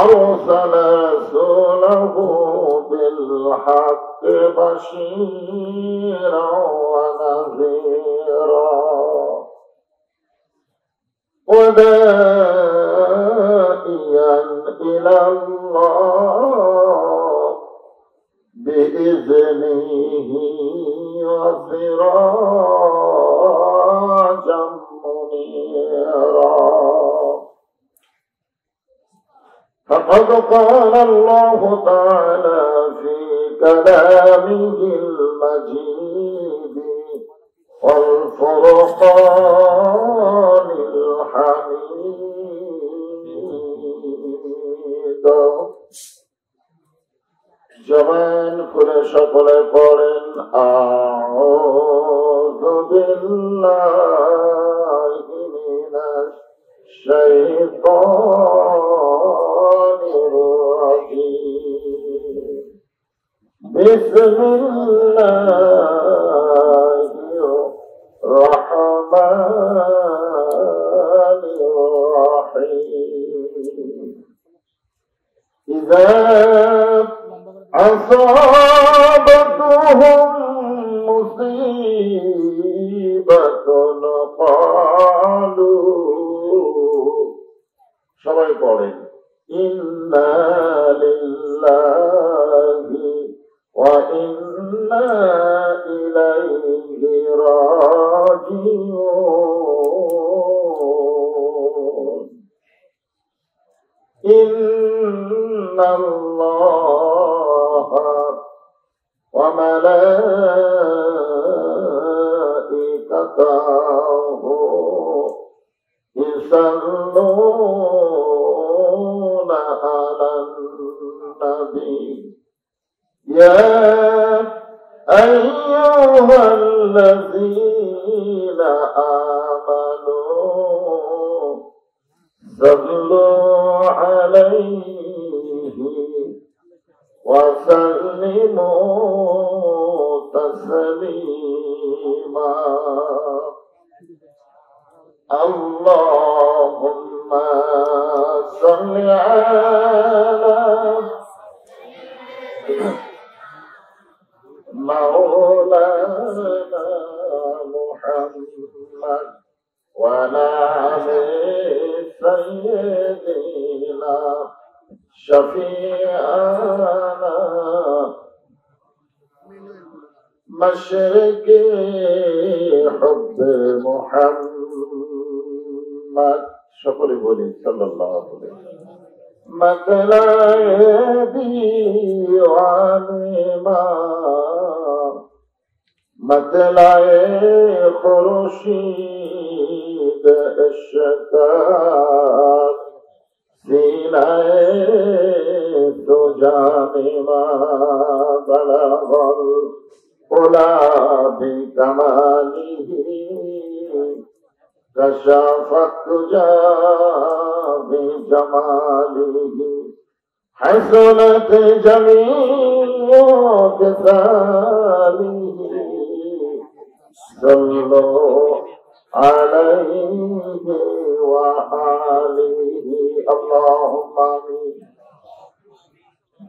أرسل رسوله بالحق بشيرا ونذيرا وداعيا إلى الله بإذنه وسراجا منيرا. فقد قال الله تعالى في كلامه المجيد والفرقان الحميد حميد জবান খুলে সকলে পড়েন আউযু বিল্লাহি মিনাশ শাইতানির রাজীম বিসমিল্লাহির রাহমানির রাহিম ইযা أصابتهم مصيبة قالوا সবাই পড়েন إنا لله وإنا إليه راجعون إن الله وملائكته يصلون على النبي يا أيها الذين آمنوا صلوا عليه وسلموا تسليما اللهم صل على مولانا محمد وعلى سيدنا شفيعنا مشرق حب محمد সকলে বলি সাল্লাল্লাহু আলাইহি মতলা দিওয়ানিমা মতলা খুরশিদ ইশতাক সিনায়ে তো জানিমা বলগল ওলা বিকামালিহি কশাফত তুজা বিজামালিহি হাসনাত জামিউ গসালিহি সাল্লু আলাইহি ওয়া আলিহি আল্লাহুম্মা আমিন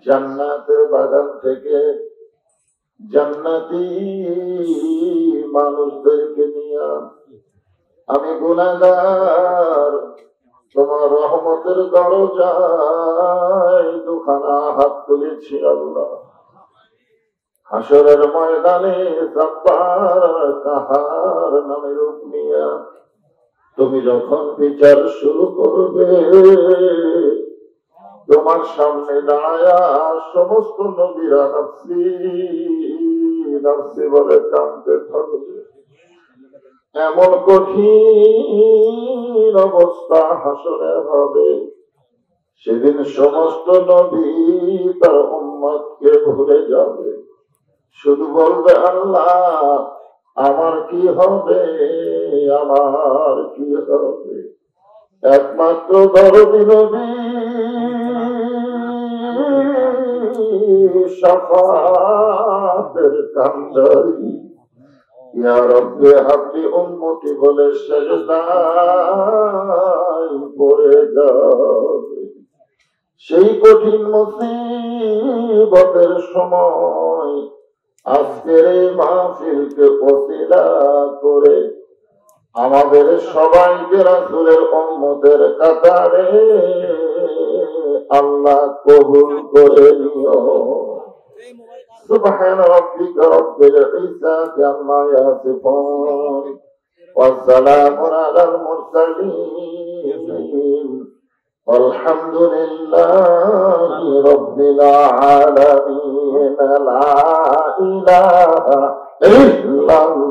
জান্নাতের বাগান থেকে জান্নাতি মানুষদেরকে নিয়ে আমি গুনাহগার তোমার রহমতের দরজায় দুখানা হাত তুলেছি আল্লাহ হাসরের ময়দানে জব্বার কাহার নামে রূপ নিয়া তুমি যখন বিচার শুরু করবে তোমার সামনে দাঁড়ায়া সমস্ত নবীরা নাফসি নাফসি বলে কাঁদতে থাকবে এমন কঠিন অবস্থা হাসরে হবে সেদিন সমস্ত নবী তার উম্মতকে ভুলে যাবে শুধু বলবে আল্লাহ আমার কি হবে আমার কি হবে একমাত্র দরদি নবী শাফাতের কান্দারি ইয়া রব্বে হাবলি উম্মতি বলে সেজদায় পড়ে যাবে সেই কঠিন মুসিবতের সময় আজকের এই মাহফিলকে ওসিলা করে আমাদের সবাইকে রাসূলের উম্মতের কাতারে আল্লাহ কবুল করে নিও سبحان ربك رب العزة عما يصفون والسلام على المرسلين والحمد لله رب العالمين لا إله إلا الله